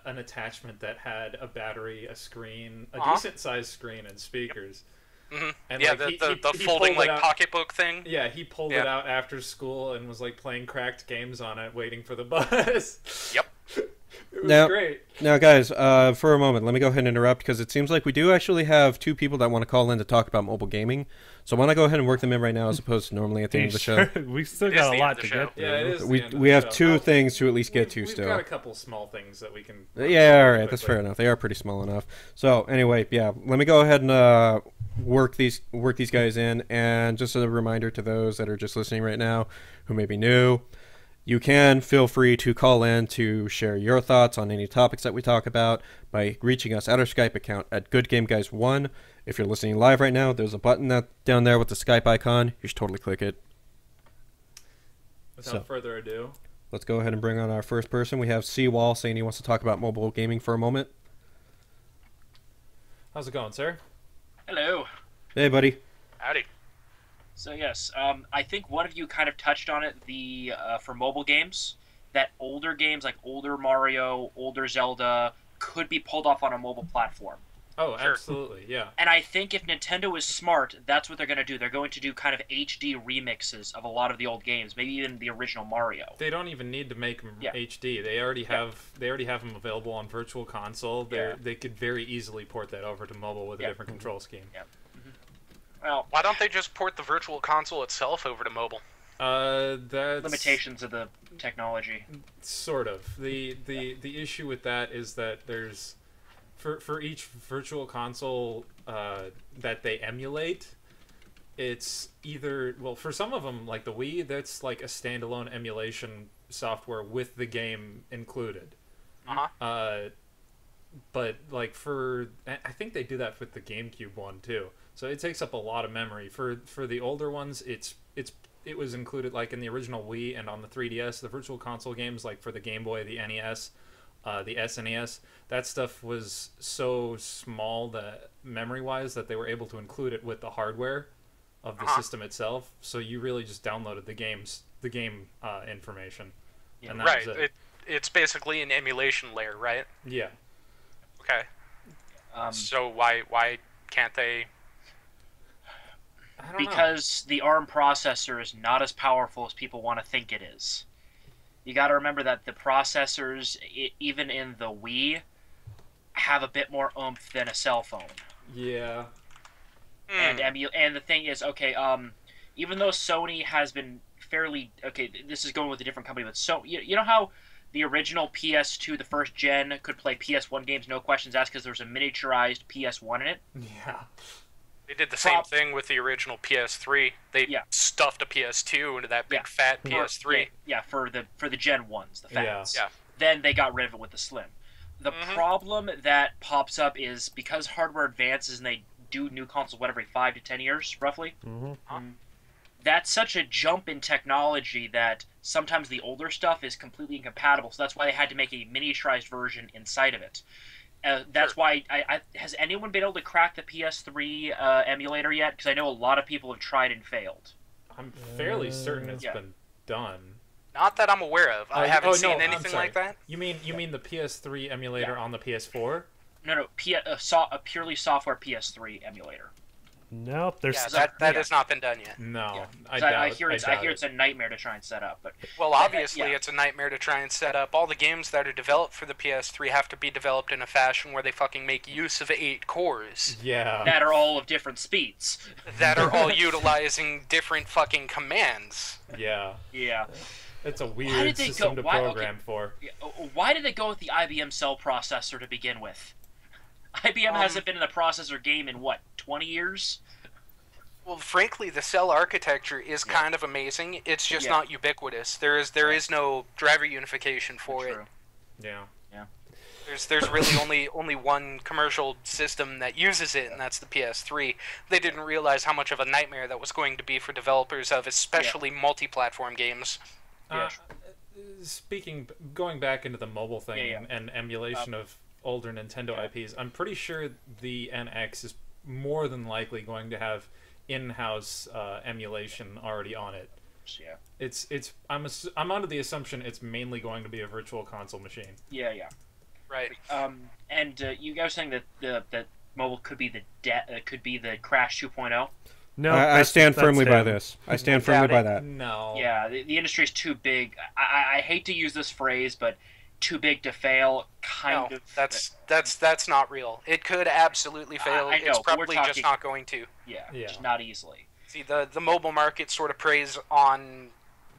an attachment that had a battery, a screen, a decent sized screen, and speakers. And yeah, like, the he folding pulled it like out. pocketbook thing. Yeah, he pulled it out after school and was like playing cracked games on it, waiting for the bus. Yep. It was great. Now, guys, for a moment, let me go ahead and interrupt because it seems like we do actually have 2 people that want to call in to talk about mobile gaming. So I want to go ahead and work them in right now as opposed to normally at the end of the show. We still It got is a the lot end of to the show. get through. Yeah, it is. We the end of we the have show. 2 things to at least get to We've still. got a couple small things that we can. Yeah, all right, that's fair enough. They are pretty small enough. So anyway, yeah, let me go ahead and work these guys in. And just a reminder to those that are just listening right now, who may be new, you can feel free to call in to share your thoughts on any topics that we talk about by reaching us at our Skype account at GoodGameGuys1. If you're listening live right now, there's a button down there with the Skype icon. You should totally click it. Without further ado, let's go ahead and bring on our first person. We have Seawall saying he wants to talk about mobile gaming for a moment. how's it going, sir? Hello. Hey, buddy. Howdy. So yes, I think one of you kind of touched on it. For mobile games, that older games like older Mario, older Zelda could be pulled off on a mobile platform. Oh, absolutely, yeah. And I think if Nintendo is smart, that's what they're going to do. They're going to do kind of HD remixes of a lot of the old games, maybe even the original Mario. They don't even need to make them HD. They already have them available on Virtual Console. They could very easily port that over to mobile with a different control scheme. Yeah. Well, Why don't they just port the Virtual Console itself over to mobile? That's limitations of the technology. sort of the issue with that is that there's for each Virtual Console that they emulate, it's either, well, for some of them like the Wii, that's like a standalone emulation software with the game included. But like I think they do that with the GameCube one too. So it takes up a lot of memory. For the older ones, it was included like in the original Wii and on the 3DS. The Virtual Console games, like for the Game Boy, the NES, the SNES, that stuff was so small that memory-wise that they were able to include it with the hardware of the system itself. So you really just downloaded the game information. Yeah. And that Right. was it. It's basically an emulation layer, right? Yeah. Okay. So why can't they? I don't know. Because the ARM processor is not as powerful as people want to think it is. You got to remember that the processors, even in the Wii, have a bit more oomph than a cell phone. Yeah. And the thing is, okay, even though Sony has been fairly this is going with a different company, but you know how the original PS2, the first gen, could play PS1 games no questions asked because there was a miniaturized PS1 in it. Yeah. They did the same thing with the original PS3. They stuffed a PS2 into that big fat PS3. For the Gen 1s, the fats. Yeah. Then they got rid of it with the Slim. The problem that pops up is because hardware advances and they do new consoles, every 5 to 10 years, roughly? That's such a jump in technology that sometimes the older stuff is completely incompatible, so that's why they had to make a miniaturized version inside of it. That's why has anyone been able to crack the PS3 emulator yet? Because I know a lot of people have tried and failed. I'm fairly certain it's been done. Not that I'm aware of. I haven't seen I'm anything sorry. like that. You mean the PS3 emulator on the PS4? No, a purely software PS3 emulator. Nope, there's That has not been done yet. No, I hear it's a nightmare to try and set up. But well, obviously, it's a nightmare to try and set up. All the games that are developed for the PS3 have to be developed in a fashion where they fucking make use of 8 cores. Yeah. That are all of different speeds. That are all utilizing different fucking commands. Yeah. Yeah. It's a weird system to program for. Why did they go with the IBM cell processor to begin with? IBM hasn't been in the processor game in, 20 years? Well, frankly, the cell architecture is kind of amazing. It's just not ubiquitous. There is no driver unification for it. Yeah. There's really only one commercial system that uses it, and that's the PS3. They didn't realize how much of a nightmare that was going to be for developers of especially multi-platform games. Yeah. Going back into the mobile thing Yeah. and emulation of older Nintendo IPs, I'm pretty sure the NX is more than likely going to have in-house emulation already on it. Yeah. I'm under the assumption it's mainly going to be a virtual console machine. Yeah. Right. And you guys saying that that mobile could be the Crash 2.0. No, I stand firmly by him. this. I stand firmly by that. No. Yeah, the industry is too big. I hate to use this phrase, but too big to fail. Kind No, of. that's not real. It could absolutely fail. I know, It's but we're probably just talking- not going to. Yeah, Yeah. just not easily. See, the mobile market sort of preys on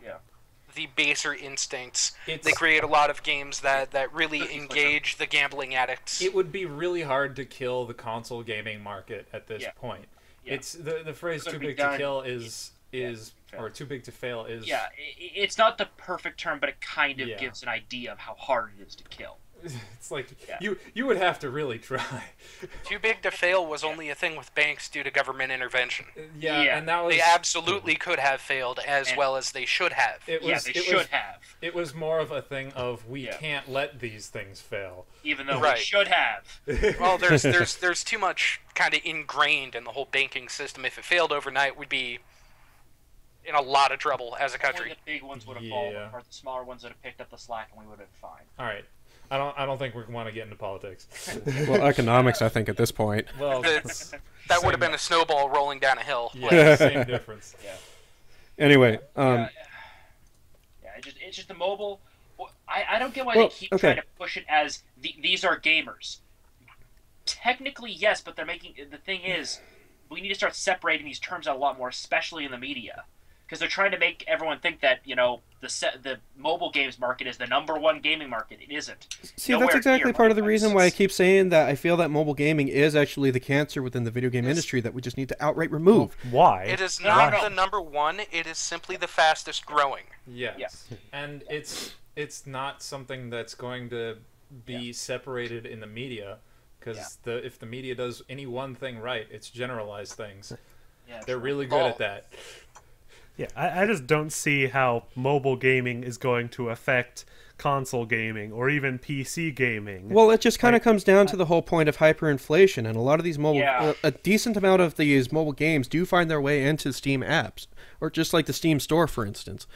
Yeah. the baser instincts. It's- They create a lot of games that really engage the gambling addicts. It would be really hard to kill the console gaming market at this Yeah. point. Yeah. It's the phrase Could "too be big done. to kill" is Yeah. or "too big to fail" is. Yeah, it's not the perfect term, but it kind of Yeah. gives an idea of how hard it is to kill. It's like Yeah. you would have to really try. Too big to fail was only a thing with banks due to government intervention. Yeah. And that was They absolutely could have failed as And- well as they should have. it was Yeah, they it should was have, it was more of a thing of we Yeah. can't let these things fail. even though Right. we should have. Well, there's too much kind of ingrained in the whole banking system. If it failed overnight, we'd be in a lot of trouble as a Only country. the big ones would have fallen, Yeah. or the smaller ones would have picked up the slack, and we would have been fine. All right, I don't think we want to get into politics. Well, economics, I think, at this point. Well, That's- That would have been a snowball rolling down a hill. yeah, same difference. Anyway, Yeah, it's just the mobile. I don't get why Well, they keep okay. trying to push it as these are gamers. Technically, yes, but they're making the thing is we need to start separating these terms out a lot more, especially in the media, because they're trying to make everyone think that the mobile games market is the #1 gaming market. It isn't. see, Nowhere that's exactly near part of the mobile reason why I games. keep saying that I feel that mobile gaming is actually the cancer within the video game industry that we just need to outright remove. Why? It is No, not no. the #1. It is simply the fastest growing. Yes, and it's not something that's going to be separated in the media, because if the media does any one thing right, it's generalize things. Yeah, They're true. really good Oh. at that. Yeah, I just don't see how mobile gaming is going to affect console gaming or even PC gaming. Well, it just kind of comes down to the whole point of hyperinflation, and a lot of these mobile, Yeah. a decent amount of these mobile games do find their way into Steam apps, or just like the Steam Store, for instance.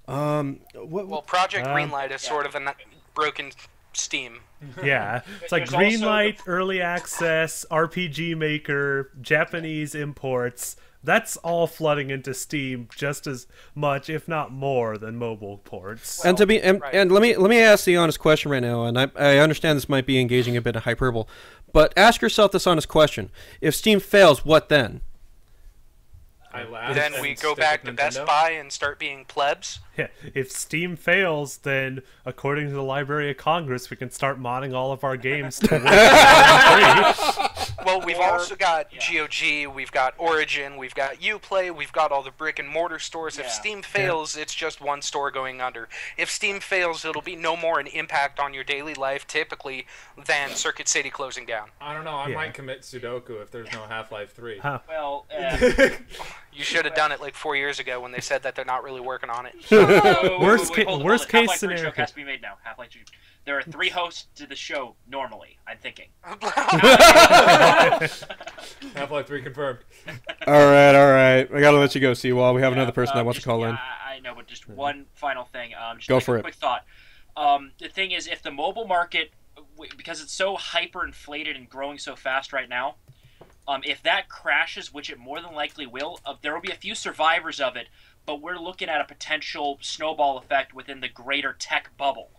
Well, Project Greenlight is yeah. sort of a broken Steam. Yeah, it's like There's also Greenlight, early access, RPG Maker, Japanese imports. That's all flooding into Steam just as much, if not more, than mobile ports. And to be right. and let me ask the honest question right now, and I understand this might be engaging a bit of hyperbole, but ask yourself this honest question: if Steam fails, what then? I laugh. Then and we go stick back with to Best Nintendo. Buy and start being plebs. Yeah, if Steam fails, then according to the Library of Congress, we can start modding all of our games to work on free. Well, we've Or- also got yeah. GOG, we've got Origin, we've got Uplay, we've got all the brick and mortar stores. If Yeah. Steam fails, it's just one store going under. If Steam fails, it'll be no more an impact on your daily life typically than Circuit City closing down. I don't know. I Yeah. might commit Sudoku if there's no Half-Life 3. Huh. Well, You should have done it like 4 years ago when they said that they're not really working on it. Worst case hold it. scenario. Half-Life 3 joke has to be made now. Half-Life 3. There are 3 hosts to the show normally. I'm thinking. Half-Life 3 confirmed. All right. I gotta let you go, Seawall. We have another person that wants to just- call yeah, in. I know, but just one final thing. Just Go like for a it. quick thought. The thing is, if the mobile market, because it's so hyper-inflated and growing so fast right now, if that crashes, which it more than likely will, there will be a few survivors of it, but we're looking at a potential snowball effect within the greater tech bubble.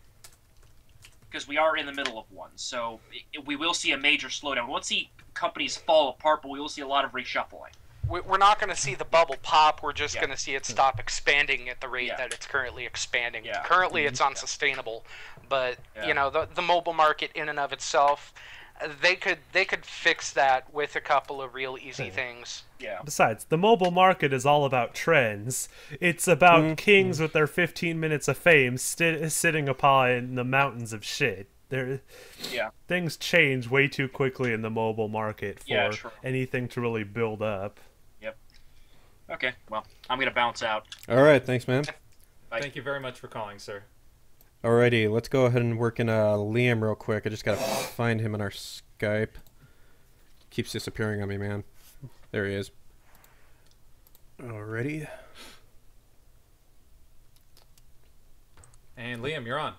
Because we are in the middle of one, so we will see a major slowdown. We won't see companies fall apart, but we will see a lot of reshuffling. We're not going to see the bubble pop. We're just Yeah. going to see it stop expanding at the rate Yeah. that it's currently expanding. Yeah. Currently, it's unsustainable. But Yeah. the mobile market in and of itself, they could fix that with a couple of real easy things. Yeah. Besides, the mobile market is all about trends. It's about kings with their 15 minutes of fame sitting upon the mountains of shit. Yeah. things change way too quickly in the mobile market for Yeah, true. anything to really build up. Yep. Okay, well, I'm going to bounce out. All right, thanks, man. Bye. Thank you very much for calling, sir. Alrighty, let's go ahead and work in Liam real quick. I just gotta find him in our Skype. Keeps disappearing on me, man. There he is. Alrighty. And Liam, you're on.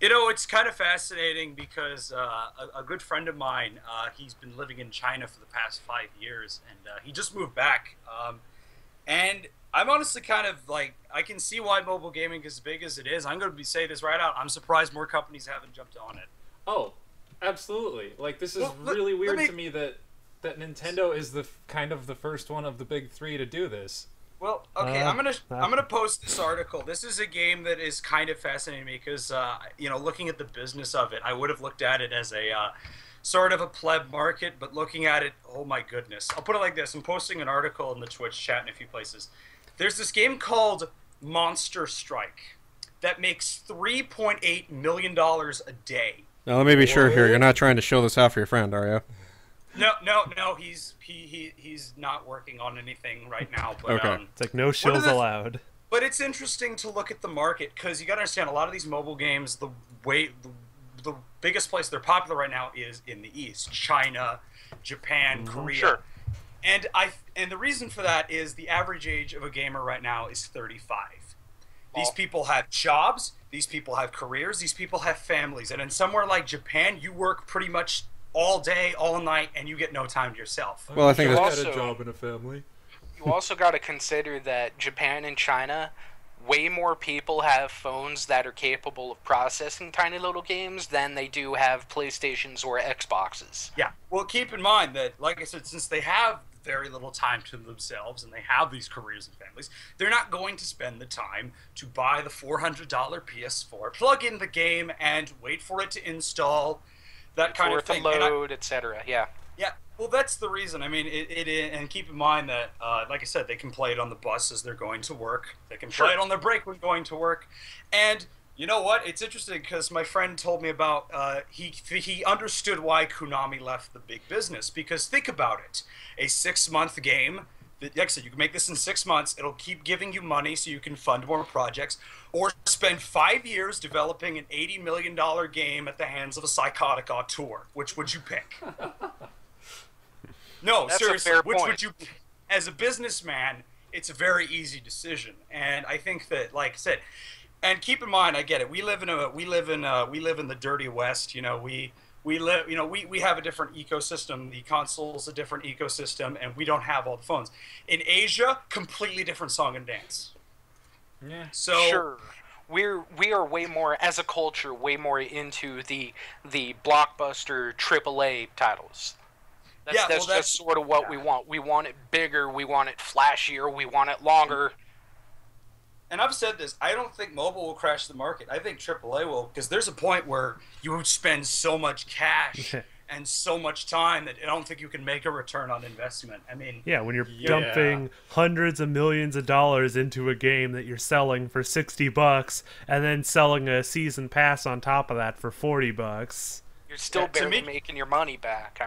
You know, it's kind of fascinating because a good friend of mine, he's been living in China for the past 5 years, and he just moved back. And I'm honestly kind of like, I can see why mobile gaming is as big as it is. I'm going to say this right out. I'm surprised more companies haven't jumped on it. Oh, absolutely. Like, this is Well, really weird to me that Nintendo is the kind of the first one of the big three to do this. Well, okay, I'm gonna post this article. This is a game that is kind of fascinating me because you know, looking at the business of it, I would have looked at it as a sort of a pleb market, but looking at it, oh my goodness! I'll put it like this: I'm posting an article in the Twitch chat in a few places. There's this game called Monster Strike that makes $3.8 million a day. Now let me be sure here. You're not trying to show this off for your friend, are you? No. He's not working on anything right now. But, Okay. It's like no shows allowed. But it's interesting to look at the market because you got to understand a lot of these mobile games. The biggest place they're popular right now is in the East, China, Japan, Korea. Sure. And the reason for that is the average age of a gamer right now is 35. These people have jobs. These people have careers. These people have families. And in somewhere like Japan, you work pretty much all day, all night, and you get no time to yourself. Well, I think I that's had a Also- job and a family. You also got to consider that Japan and China, way more people have phones that are capable of processing tiny little games than they do have PlayStations or Xboxes. Yeah. Well, keep in mind that, like I said, since they have very little time to themselves and they have these careers and families, they're not going to spend the time to buy the $400 PS4, plug in the game, and wait for it to install, that kind of thing. To load, etc. Yeah. Yeah, well, that's the reason. I mean, and keep in mind that, like I said, they can play it on the bus as they're going to work. They can play it on their break when going to work. And you know what? It's interesting because my friend told me about, he understood why Konami left the big business. Because think about it. A 6-month game, like I said, you can make this in 6 months. It'll keep giving you money so you can fund more projects. Or spend 5 years developing an $80 million game at the hands of a psychotic auteur. Which would you pick? No, That's seriously. a fair Which point. would you? As a businessman, it's a very easy decision, and I think that, like I said, and keep in mind, I get it. We live in the dirty West. You know, we live. You know, we have a different ecosystem. The console's a different ecosystem, and we don't have all the phones. In Asia, completely different song and dance. Yeah. So Sure. We are way more, as a culture, way more into the blockbuster AAA titles. That's just sort of what we want. We want it bigger. We want it flashier. We want it longer. And I've said this, I don't think mobile will crash the market. I think AAA will, because there's a point where you spend so much cash and so much time that I don't think you can make a return on investment. I mean, Yeah, when you're dumping hundreds of millions of dollars into a game that you're selling for $60 and then selling a season pass on top of that for $40. You're still to barely me- making your money back. I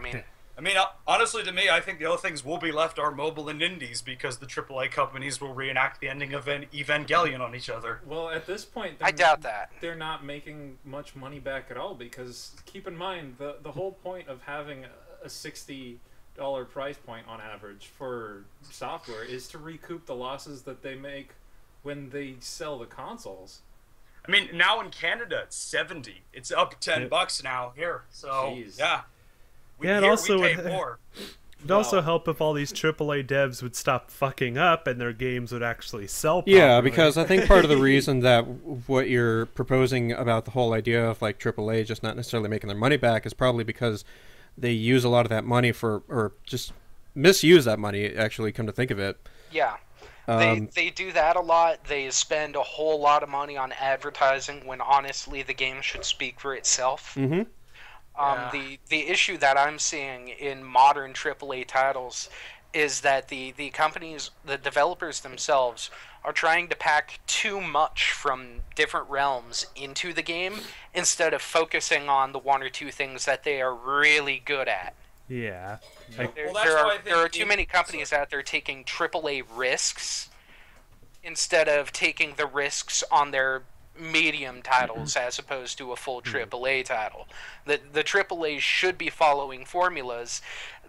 mean, honestly, to me, I think the other things will be left are mobile and indies because the AAA companies will reenact the ending of Evangelion on each other. Well, at this point, I doubt that. They're not making much money back at all because keep in mind the whole point of having a $60 price point on average for software is to recoup the losses that they make when they sell the consoles. I mean, now in Canada, it's 70. It's up $10 now here. So, Jeez. yeah. Yeah, and also we it- pay more. It'd also help if all these AAA devs would stop fucking up and their games would actually sell properly. Yeah, because I think part of the reason that what you're proposing about the whole idea of like AAA just not necessarily making their money back is probably because they use a lot of that money for, or just misuse that money, actually, come to think of it. Yeah. They do that a lot. They spend a whole lot of money on advertising when honestly the game should speak for itself. Mm-hmm. The issue that I'm seeing in modern AAA titles is that the companies, the developers themselves, are trying to pack too much from different realms into the game instead of focusing on the one or two things that they are really good at. Yeah. There are too many companies out there taking AAA risks instead of taking the risks on their medium titles as opposed to a full AAA title. The AAA should be following formulas.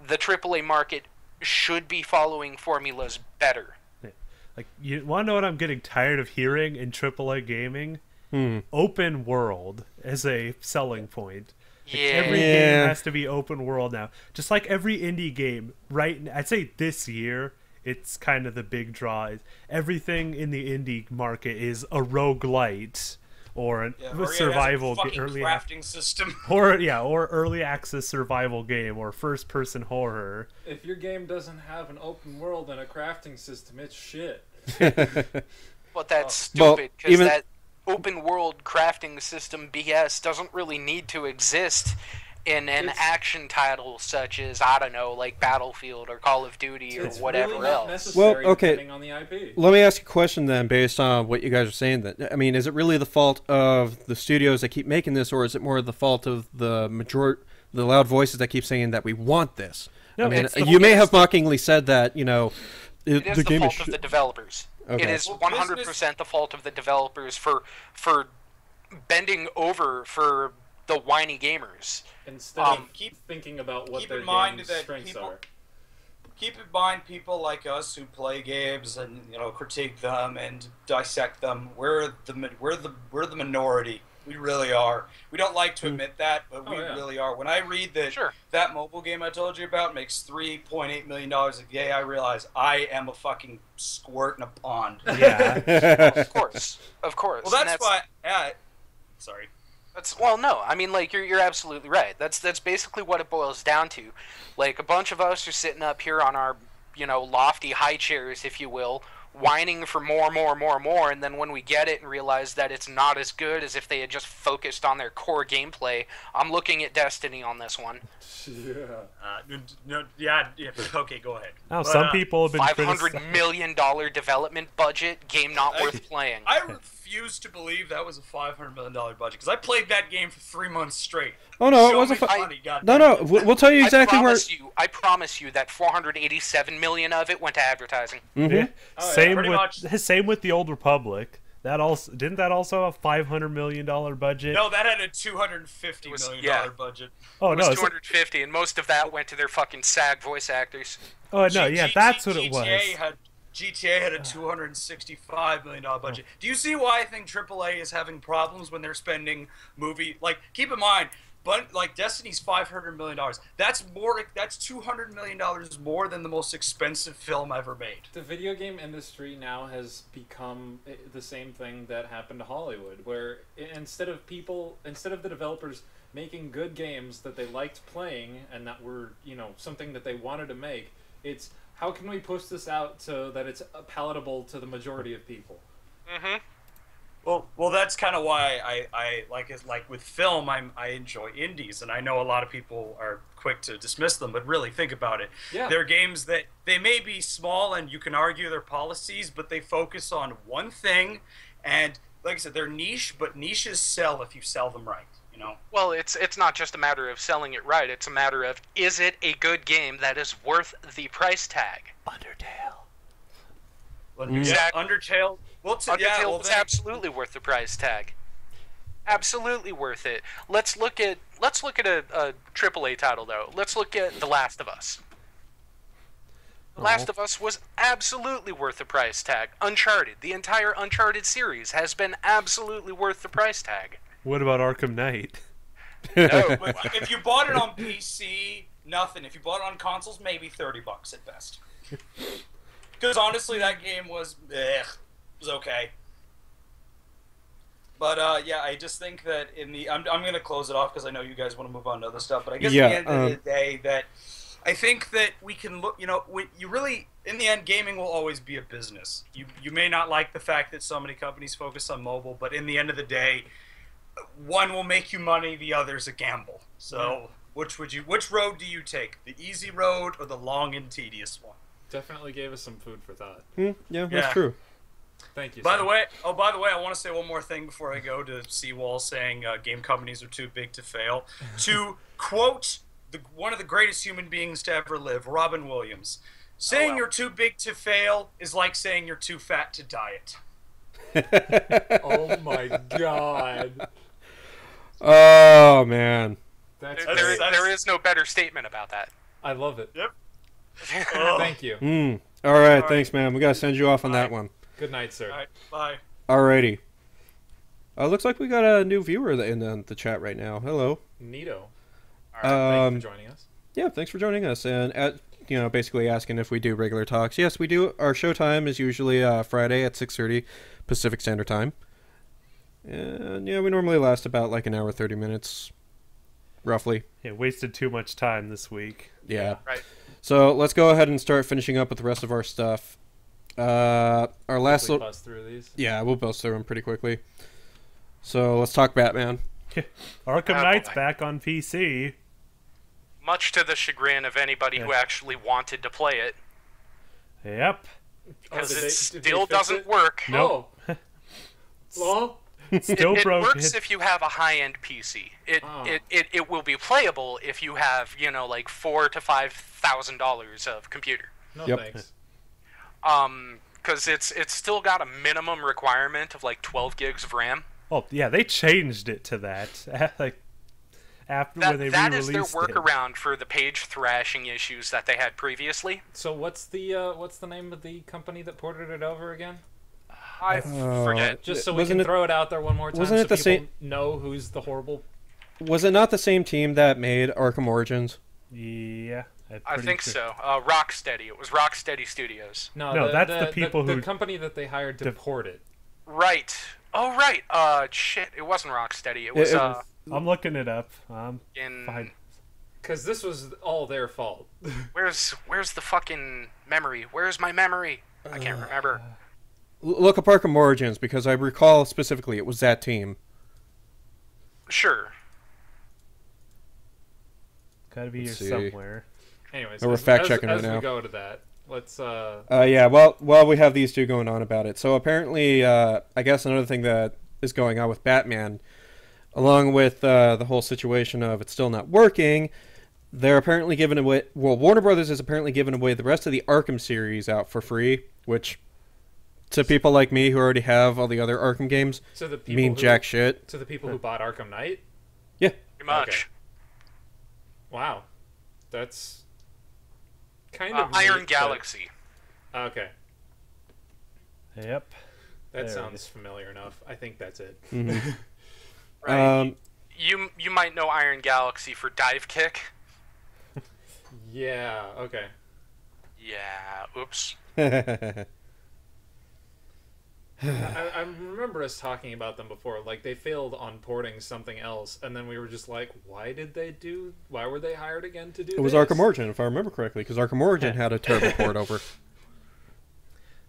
The AAA market should be following formulas better. Like, you want to know what I'm getting tired of hearing in AAA gaming? Open world as a selling point. Like, every game has to be open world now. Just like every indie game, right? I'd say this year, it's kind of the big draw. Everything in the indie market is a roguelite or a survival early crafting system, or early access survival game or first person horror. If your game doesn't have an open world and a crafting system, it's shit. But that's stupid, because that open world crafting system BS doesn't really need to exist in an action title such as, I don't know, like Battlefield or Call of Duty or whatever really not else. Well, okay. Depending on the IP. Let me ask you a question then, based on what you guys are saying. That, I mean, is it really the fault of the studios that keep making this, or is it more the fault of the loud voices that keep saying that we want this? No, I mean, you may have mockingly said that, you know, it is the fault of the developers. Okay. It is 100% the fault of the developers for bending over for the whiny gamers. Instead of thinking about what their game's strengths are. Keep in mind, people like us who play games and critique them and dissect them. We're the minority. We really are. We don't like to admit that, but we really are. When I read that that mobile game I told you about makes $3.8 million a day, I realize I am a fucking squirt in a pond. Yeah. Of course. Well, that's why. Sorry. No. I mean, like, you're absolutely right. That's basically what it boils down to. Like, a bunch of us are sitting up here on our, lofty high chairs, if you will, whining for more, and then when we get it and realize that it's not as good as if they had just focused on their core gameplay, I'm looking at Destiny on this one. Okay, go ahead. Now, some people have been $500 million development budget, game not worth playing. I refuse to believe that was a $500 million budget, because I played that game for 3 months straight. Oh no, it wasn't. No. We'll tell you exactly where. I promise you that $487 million of it went to advertising. Mm-hmm. Yeah. Same with the Old Republic. That also didn't that also have $500 million budget? No, that had a $250 million budget. Oh no, it was 250, and most of that went to their fucking SAG voice actors. Oh no, that's what it was. GTA had a $265 million budget. Do you see why I think AAA is having problems when they're spending keep in mind, but Destiny's $500 million. That's $200 million more than the most expensive film ever made. The video game industry now has become the same thing that happened to Hollywood, where instead of the developers making good games that they liked playing and that were, something that they wanted to make, it's how can we push this out so that it's palatable to the majority of people? Mm-hmm. Well, that's kind of why I like with film, I enjoy indies, and I know a lot of people are quick to dismiss them, but really think about it. Yeah. They're games that they may be small, and you can argue their policies, but they focus on one thing, and like I said, they're niche, but niches sell if you sell them right. Well, it's not just a matter of selling it right. It's a matter of, is it a good game that is worth the price tag? Undertale. Exactly. Undertale. Undertale was absolutely worth the price tag. Absolutely worth it. Let's look at a AAA title though. Let's look at The Last of Us. The Last of Us was absolutely worth the price tag. Uncharted, the entire Uncharted series has been absolutely worth the price tag. What about Arkham Knight? No, if you bought it on PC, nothing. If you bought it on consoles, maybe $30 at best. Because honestly, that game was okay. But I just think that I'm going to close it off because I know you guys want to move on to other stuff. But I guess at the end of the day, that I think that we can look. You really, in the end, gaming will always be a business. You may not like the fact that so many companies focus on mobile, but in the end of the day, one will make you money, the other's a gamble. So, which road do you take? The easy road or the long and tedious one? Definitely gave us some food for thought. Yeah, that's Yeah. true. Thank you. By Sam. the way, I want to say one more thing before I go to Seawall saying game companies are too big to fail. To quote one of the greatest human beings to ever live, Robin Williams, saying you're too big to fail is like saying you're too fat to diet. Oh my god. Oh man. That's There, great. there is no better statement about that. I love it. Yep. Thank you. All right, right. thanks, man. We gotta send you off on that one. Good night, sir. All right, bye. Alrighty. Looks like we got a new viewer in the chat right now. Hello. Neato. All right. Thank you for joining us. Yeah, thanks for joining us. And basically asking if we do regular talks. Yes, we do. Our show time is usually Friday at 6:30 Pacific Standard Time. And we normally last about like an hour 30 minutes, roughly. Yeah, wasted too much time this week. Yeah. Right. So let's go ahead and start finishing up with the rest of our stuff. Our last Quickly buzz through these. yeah, we'll buzz through them pretty quickly. So let's talk Batman. Arkham Oh, Knight's boy. back on PC. Much to the chagrin of anybody who actually wanted to play it, Yep. because did it they still fix doesn't it? work. Nope. Oh. Well, Still It broken. works if you have a high-end PC. It will be playable if you have like $4,000 to $5,000 of computer. no Yep. thanks. Because it's still got a minimum requirement of like 12 gigs of RAM. Oh yeah, they changed it to that. Like after when they That is re-released their it. workaround for the page thrashing issues that they had previously. So what's the name of the company that ported it over again? I forget. Just so we Wasn't can it- throw it out there one more time, wasn't so it the people same- know who's the horrible. Was it not the same team that made Arkham Origins? Yeah, I'm I pretty think sure. so. Rocksteady. It was Rocksteady Studios. No, that's the people the who- company that they hired to port it. Right. Oh, right. Shit. It wasn't Rocksteady. It was It was- I'm looking it up. in. Fine. Because this was all their fault. Where's the fucking memory? Where's my memory? I can't remember. Look up Arkham Origins because I recall specifically it was that team. Sure. Gotta be here Let's see. somewhere. Anyways, Oh, we're as- fact-checking as right now. we go to that, let's. Yeah, well, while we have these two going on about it. So apparently, I guess another thing that is going on with Batman, along with the whole situation of it's still not working, they're apparently giving away... Well, Warner Brothers is apparently giving away the rest of the Arkham series out for free, which, to people like me who already have all the other Arkham games, To the people mean who, jack shit. To the people who bought Arkham Knight. Yeah. Pretty much. Okay. Wow, that's kind of Iron neat, Galaxy. but- okay, Yep. that There sounds familiar enough. I think that's it. Right. You might know Iron Galaxy for Dive Kick. Yeah. Okay. Yeah. Oops. I remember us talking about them before. Like they failed on porting something else, and then we were just like, "Why were they hired again to do?" It was this? Arkham Origin, if I remember correctly, because Arkham Origin had a terrible port over.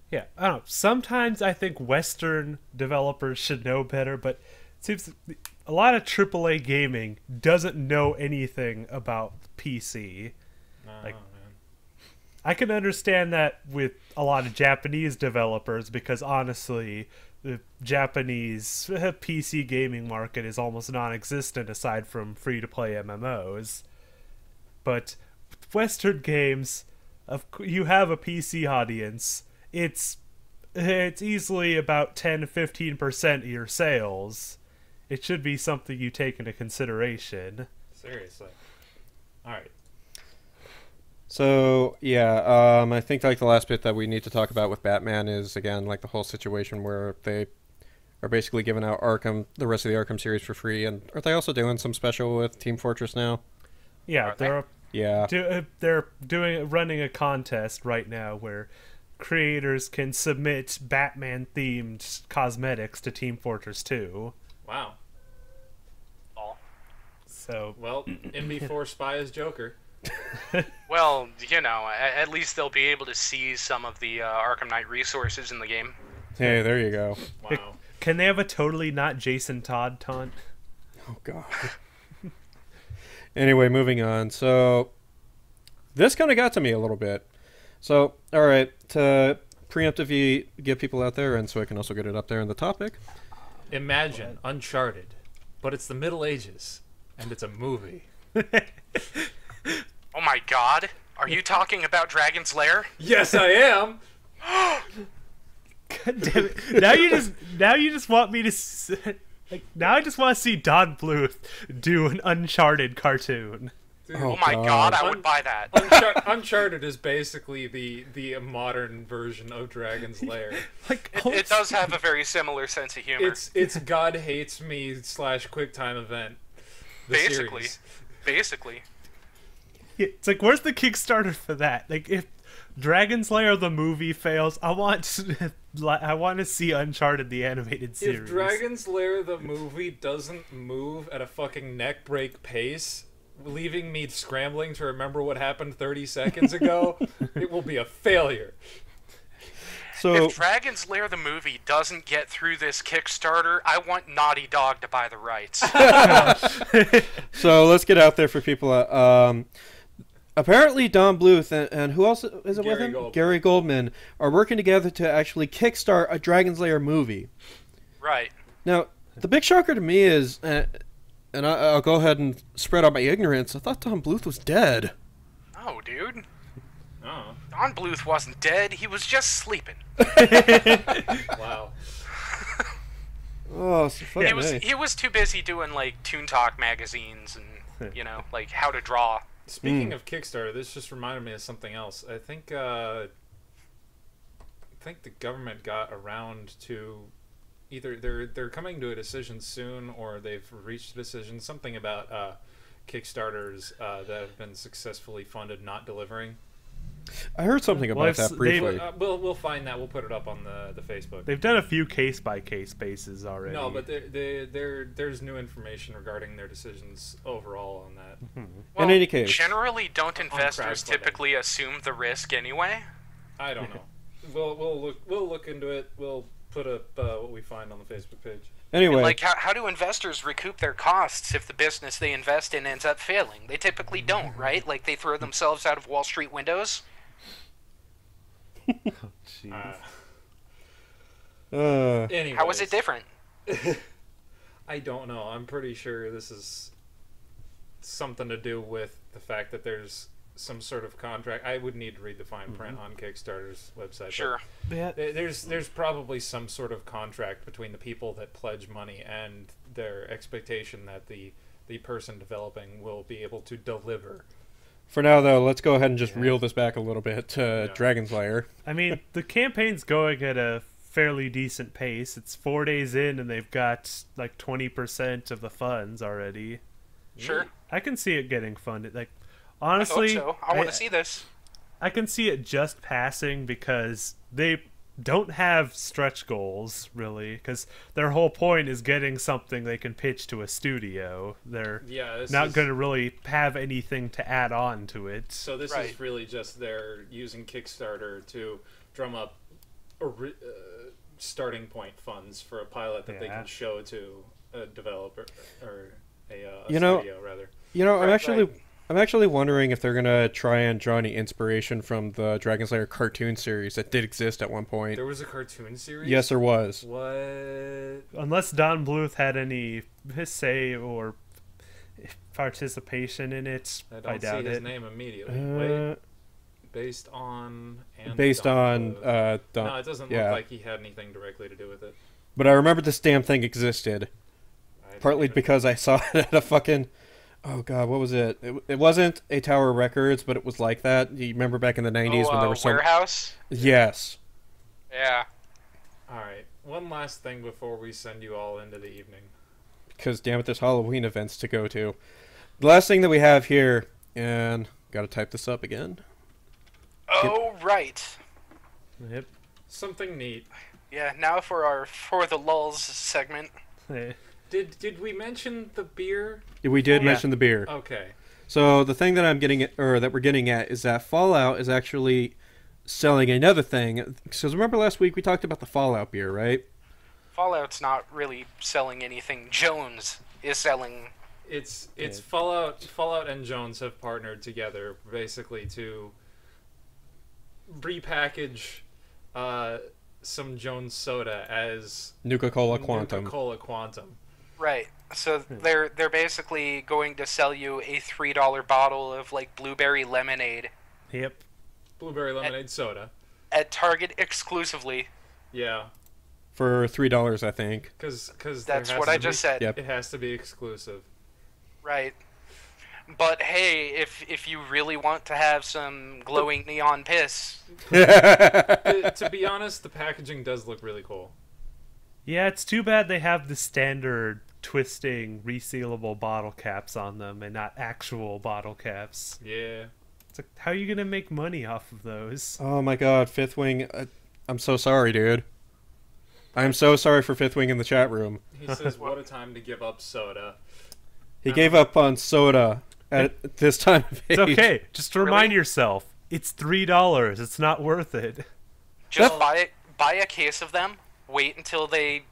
Yeah, I don't know. Sometimes I think Western developers should know better, but it seems a lot of AAA gaming doesn't know anything about PC. Like, man. I can understand that with a lot of Japanese developers because honestly, the Japanese PC gaming market is almost non-existent aside from free-to-play MMOs. But with Western games, you have a PC audience. It's easily about 10-15% of your sales. It should be something you take into consideration. Seriously. All right. So yeah, I think like the last bit that we need to talk about with Batman is again like the whole situation where they are basically giving out the rest of the Arkham series for free, and are they also doing some special with Team Fortress now? Yeah, Are they? they're running a contest right now where creators can submit Batman-themed cosmetics to Team Fortress 2. Wow. All. So Well, MB4 Spy is Joker. Well, at least they'll be able to see some of the Arkham Knight resources in the game. Hey, there you go. Wow. can they have a totally not Jason Todd taunt? Oh god. Anyway, moving on. So this kind of got to me a little bit. So, all right, to preemptively get people out there, and so I can also get it up there in the topic. Imagine Uncharted, but it's the Middle Ages, and it's a movie. Oh my god. Are you talking about Dragon's Lair? Yes, I am. God damn it. Now you just want me to like, now I just want to see Don Bluth do an Uncharted cartoon. Dude, Oh my god, I would buy that. Uncharted is basically the modern version of Dragon's Lair. Like, It does have a very similar sense of humor. It's God Hates Me / QuickTime Event. Basically. it's like, where's the Kickstarter for that? Like, if Dragon's Lair the movie fails, I want to see Uncharted the animated series. If Dragon's Lair the movie doesn't move at a fucking neck break pace, leaving me scrambling to remember what happened 30 seconds ago, it will be a failure. So, If Dragon's Lair the movie doesn't get through this Kickstarter, I want Naughty Dog to buy the rights. so let's get out there for people. Apparently, Don Bluth and who else is it with him? Goldman. Gary Goldman are working together to actually kickstart a Dragon's Lair movie. Right. Now, the big shocker to me is, and I'll go ahead and spread out my ignorance, I thought Don Bluth was dead. Oh, dude. Oh, Don Bluth wasn't dead. He was just sleeping. wow. Oh, so fucking A. He was too busy doing, like, Toon Talk magazines and, like, how to draw. Speaking of Kickstarter, this just reminded me of something else. I think the government got around to either they're coming to a decision soon, or they've reached a decision. Something about Kickstarters that have been successfully funded not delivering. I heard something about that briefly. We'll find that. We'll put it up on the Facebook. They've done a few case-by-case bases already. No, but there's new information regarding their decisions overall on that. Well, in any case, generally, don't investors crowdfunding. typically assume the risk anyway? I don't know. We'll look into it. We'll put up what we find on the Facebook page. anyway, Like, how do investors recoup their costs if the business they invest in ends up failing? They typically don't, right? Like, they throw themselves out of Wall Street windows? Anyways, How is it different? I don't know. I'm pretty sure this is something to do with the fact that there's some sort of contract. I would need to read the fine print on Kickstarter's website. Sure. But there's probably some sort of contract between the people that pledge money and their expectation that the person developing will be able to deliver. for now though, let's go ahead and just reel this back a little bit to Dragon's Lair. I mean, the campaign's going at a fairly decent pace. It's 4 days in, and they've got like 20% of the funds already. Sure. I can see it getting funded. Like, I honestly, hope so. I want to see this. I can see it just passing because they don't have stretch goals, really, because their whole point is getting something they can pitch to a studio. They're not going to really have anything to add on to it. So this Right. is really just they're using Kickstarter to drum up starting point funds for a pilot that they can show to a developer or a studio, rather. You know, Right. I'm actually wondering if they're gonna try and draw any inspiration from the Dragon's Lair cartoon series that did exist at one point. There was a cartoon series? Yes, there was. What? Unless Don Bluth had any say or participation in it, I I don't doubt see his it. name immediately. Wait. Based on... And Don. No, it doesn't look like he had anything directly to do with it. But I remember this damn thing existed. Partly because I saw it at a fucking... Oh god, what was it? It wasn't a Tower Records, but it was like that. You remember back in the 90s when there was some... Warehouse? Yes. Yeah. Alright, one last thing before we send you all into the evening. Because damn it, there's Halloween events to go to. The last thing that we have here, and gotta type this up again. Oh, right. Yep. Something neat. Yeah, now for our For the Lulz segment. Did we mention the beer? We did mention the beer. Okay. So the thing that I'm getting at, or that we're getting at, is that Fallout is actually selling another thing. Because remember last week we talked about the Fallout beer, right? Fallout's not really selling anything. Jones is selling. It's Fallout and Jones have partnered together basically to repackage some Jones Soda as Nuka-Cola Quantum. Nuka-Cola Quantum. Right. So they're basically going to sell you a $3 bottle of like blueberry lemonade Yep. Blueberry lemonade soda. at Target exclusively. Yeah, For $3, I think. because That's what I just said. Yep. It has to be exclusive. Right. But hey, if you really want to have some glowing neon piss, To be honest, the packaging does look really cool. Yeah, it's too bad they have the standard twisting resealable bottle caps on them and not actual bottle caps. Yeah. It's like, how are you gonna make money off of those? Oh my god, Fifth Wing. I'm so sorry, dude. I'm so sorry for Fifth Wing in the chat room. He says, "What a time to give up soda." He gave up on soda at this time of age. It's okay. Just remind Really? yourself, it's $3. It's not worth it. just buy a case of them. Wait until they,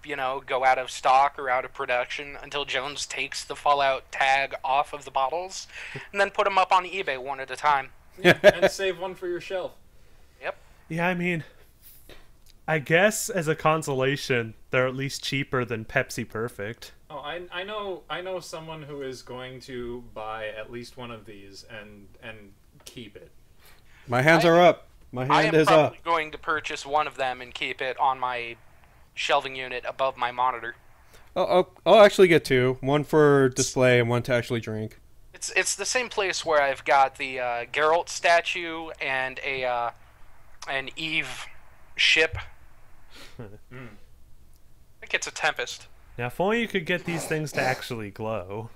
go out of stock or out of production until Jones takes the Fallout tag off of the bottles, and then put them up on eBay one at a time. And save one for your shelf. Yep. Yeah, I mean, I guess as a consolation, they're at least cheaper than Pepsi Perfect. Oh, I know someone who is going to buy at least one of these and keep it. My hands are up. My I hand am is up. probably going to purchase one of them and keep it on my shelving unit above my monitor. I'll actually get two. One for display and one to actually drink. It's the same place where I've got the Geralt statue and an Eve ship. I think it's a Tempest. Now, if only you could get these things to actually glow.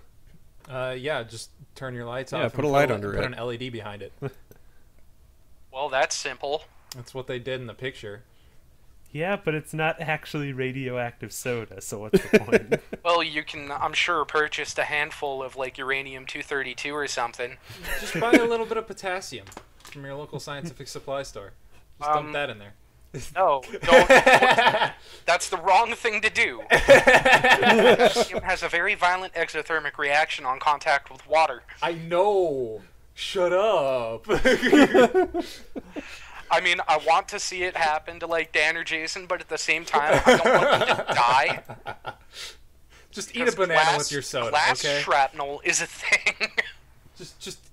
Yeah, just turn your lights Yeah, off. put and a light under put it. an LED behind it. Well, that's simple. That's what they did in the picture. Yeah, but it's not actually radioactive soda, so what's the point? Well, you can, I'm sure, purchase a handful of like uranium-232 or something. Just buy a little bit of potassium from your local scientific supply store. Just dump that in there. No, don't. That's the wrong thing to do. Potassium has a very violent exothermic reaction on contact with water. I know. Shut up. I mean, I want to see it happen to like Dan or Jason, but at the same time, I don't want them to die. Just eat a banana with your soda, glass okay? shrapnel is a thing.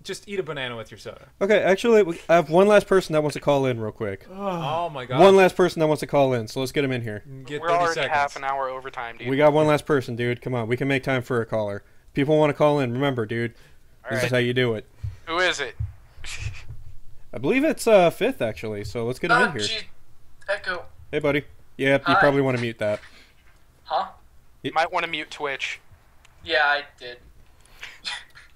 Just eat a banana with your soda. Okay, actually, I have one last person that wants to call in real quick. Oh my god. One last person that wants to call in, so let's get him in here. Get We're 30 already seconds. half an hour overtime, dude. We got one last person, dude. Come on, we can make time for a caller. People want to call in. Remember, dude, this is how you do it. Who is it? I believe it's Fifth, actually, so let's get him in here. Gee, Echo. Hey, buddy. Yeah, you Hi. probably want to mute that. Huh? You might want to mute Twitch. Yeah, I did.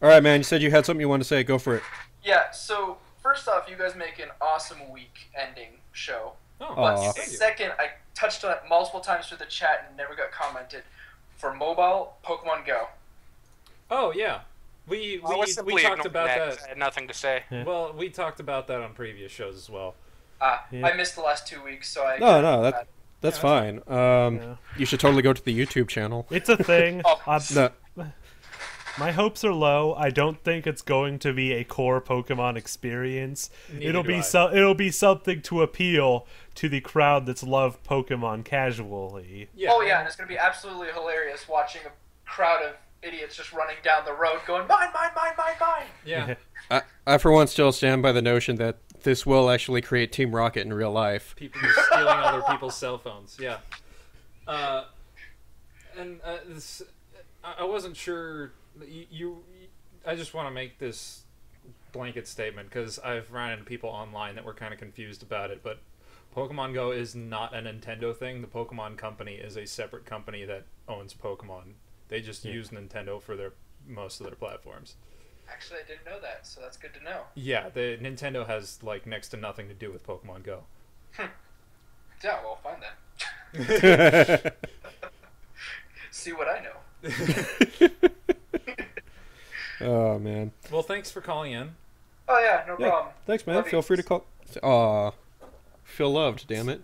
All right, man, you said you had something you wanted to say. Go for it. Yeah, so first off, you guys make an awesome week-ending show. Oh, But Aw. thank you. second, I touched on it multiple times through the chat and never got commented. For mobile, Pokemon Go. Oh yeah. We I was simply talked ignoring about that 'cause that. I had nothing to say. Yeah. Well, we talked about that on previous shows as well. I Yeah. missed the last 2 weeks, so I... No, that's Yeah, fine. Yeah. You should totally go to the YouTube channel. It's a thing. Oh. No, My hopes are low. I don't think it's going to be a core Pokemon experience. Neither do I. It'll be something to appeal to the crowd that's loved Pokemon casually. Yeah. Oh yeah, and it's going to be absolutely hilarious watching a crowd of idiots just running down the road going, mine, mine, mine, mine, mine! Yeah. I for one still stand by the notion that this will actually create Team Rocket in real life. People just stealing other people's cell phones. Yeah. This, I wasn't sure. I just want to make this blanket statement because I've run into people online that were kind of confused about it. But Pokemon Go is not a Nintendo thing. The Pokemon Company is a separate company that owns Pokemon. They just use Nintendo for most of their platforms. Actually, I didn't know that, so that's good to know. Yeah, the Nintendo has like next to nothing to do with Pokemon Go. Yeah, well, fine then. See what I know. Oh, man. Well, thanks for calling in. Oh yeah, no Yeah, problem. thanks, man. Love you. Feel free to call. Aw. Feel loved, damn it.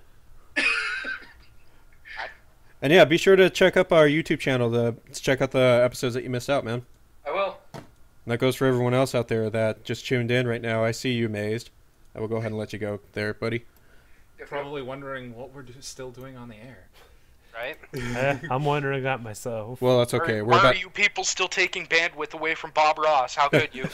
And yeah, be sure to check up our YouTube channel to check out the episodes that you missed out, man. I will. And that goes for everyone else out there that just tuned in right now. I see you, Mazed. I will go ahead and let you go there, buddy. Probably wondering what we're still doing on the air. Right? I'm wondering that myself. Well, that's okay. Why We're are back. you people still taking bandwidth away from Bob Ross? How could you?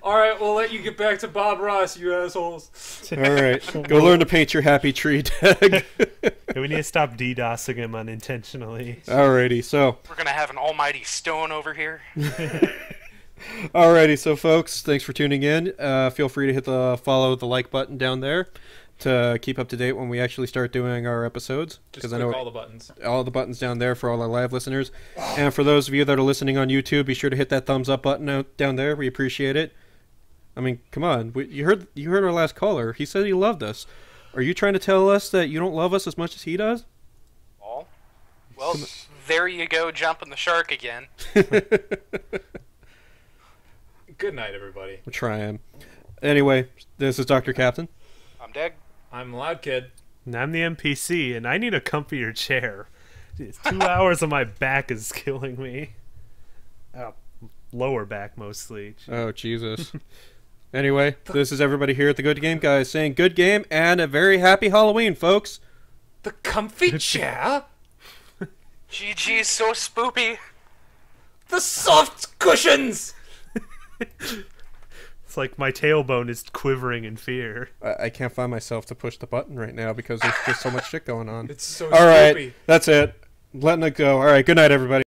All right, we'll let you get back to Bob Ross, you assholes. All right, go learn to paint your happy tree tag. We need to stop DDoSing him unintentionally. Alrighty, so. We're gonna have an almighty stone over here. Alrighty, so folks, thanks for tuning in. Feel free to hit the follow, the like button down there to keep up to date when we actually start doing our episodes. Just I click know all the buttons. all the buttons down there for all our live listeners. And for those of you that are listening on YouTube, be sure to hit that thumbs up button out down there. We appreciate it. I mean, come on, you heard our last caller. He said he loved us. Are you trying to tell us that you don't love us as much as he does? Well, there you go, jumping the shark again. Good night, everybody. We're trying. Anyway, this is Dr. Captain. I'm Dag. I'm Loud Kid. And I'm the NPC, and I need a comfier chair. 2 hours of my back is killing me. Lower back, mostly. Oh, Jesus. Anyway, this is everybody here at the Good Game Guys saying good game and a very happy Halloween, folks. The comfy chair? GG is so spoopy. The soft cushions! It's like my tailbone is quivering in fear. I can't find myself to push the button right now because there's just so much shit going on. It's so All right, spoopy. that's it. Letting it go. All right, good night, everybody.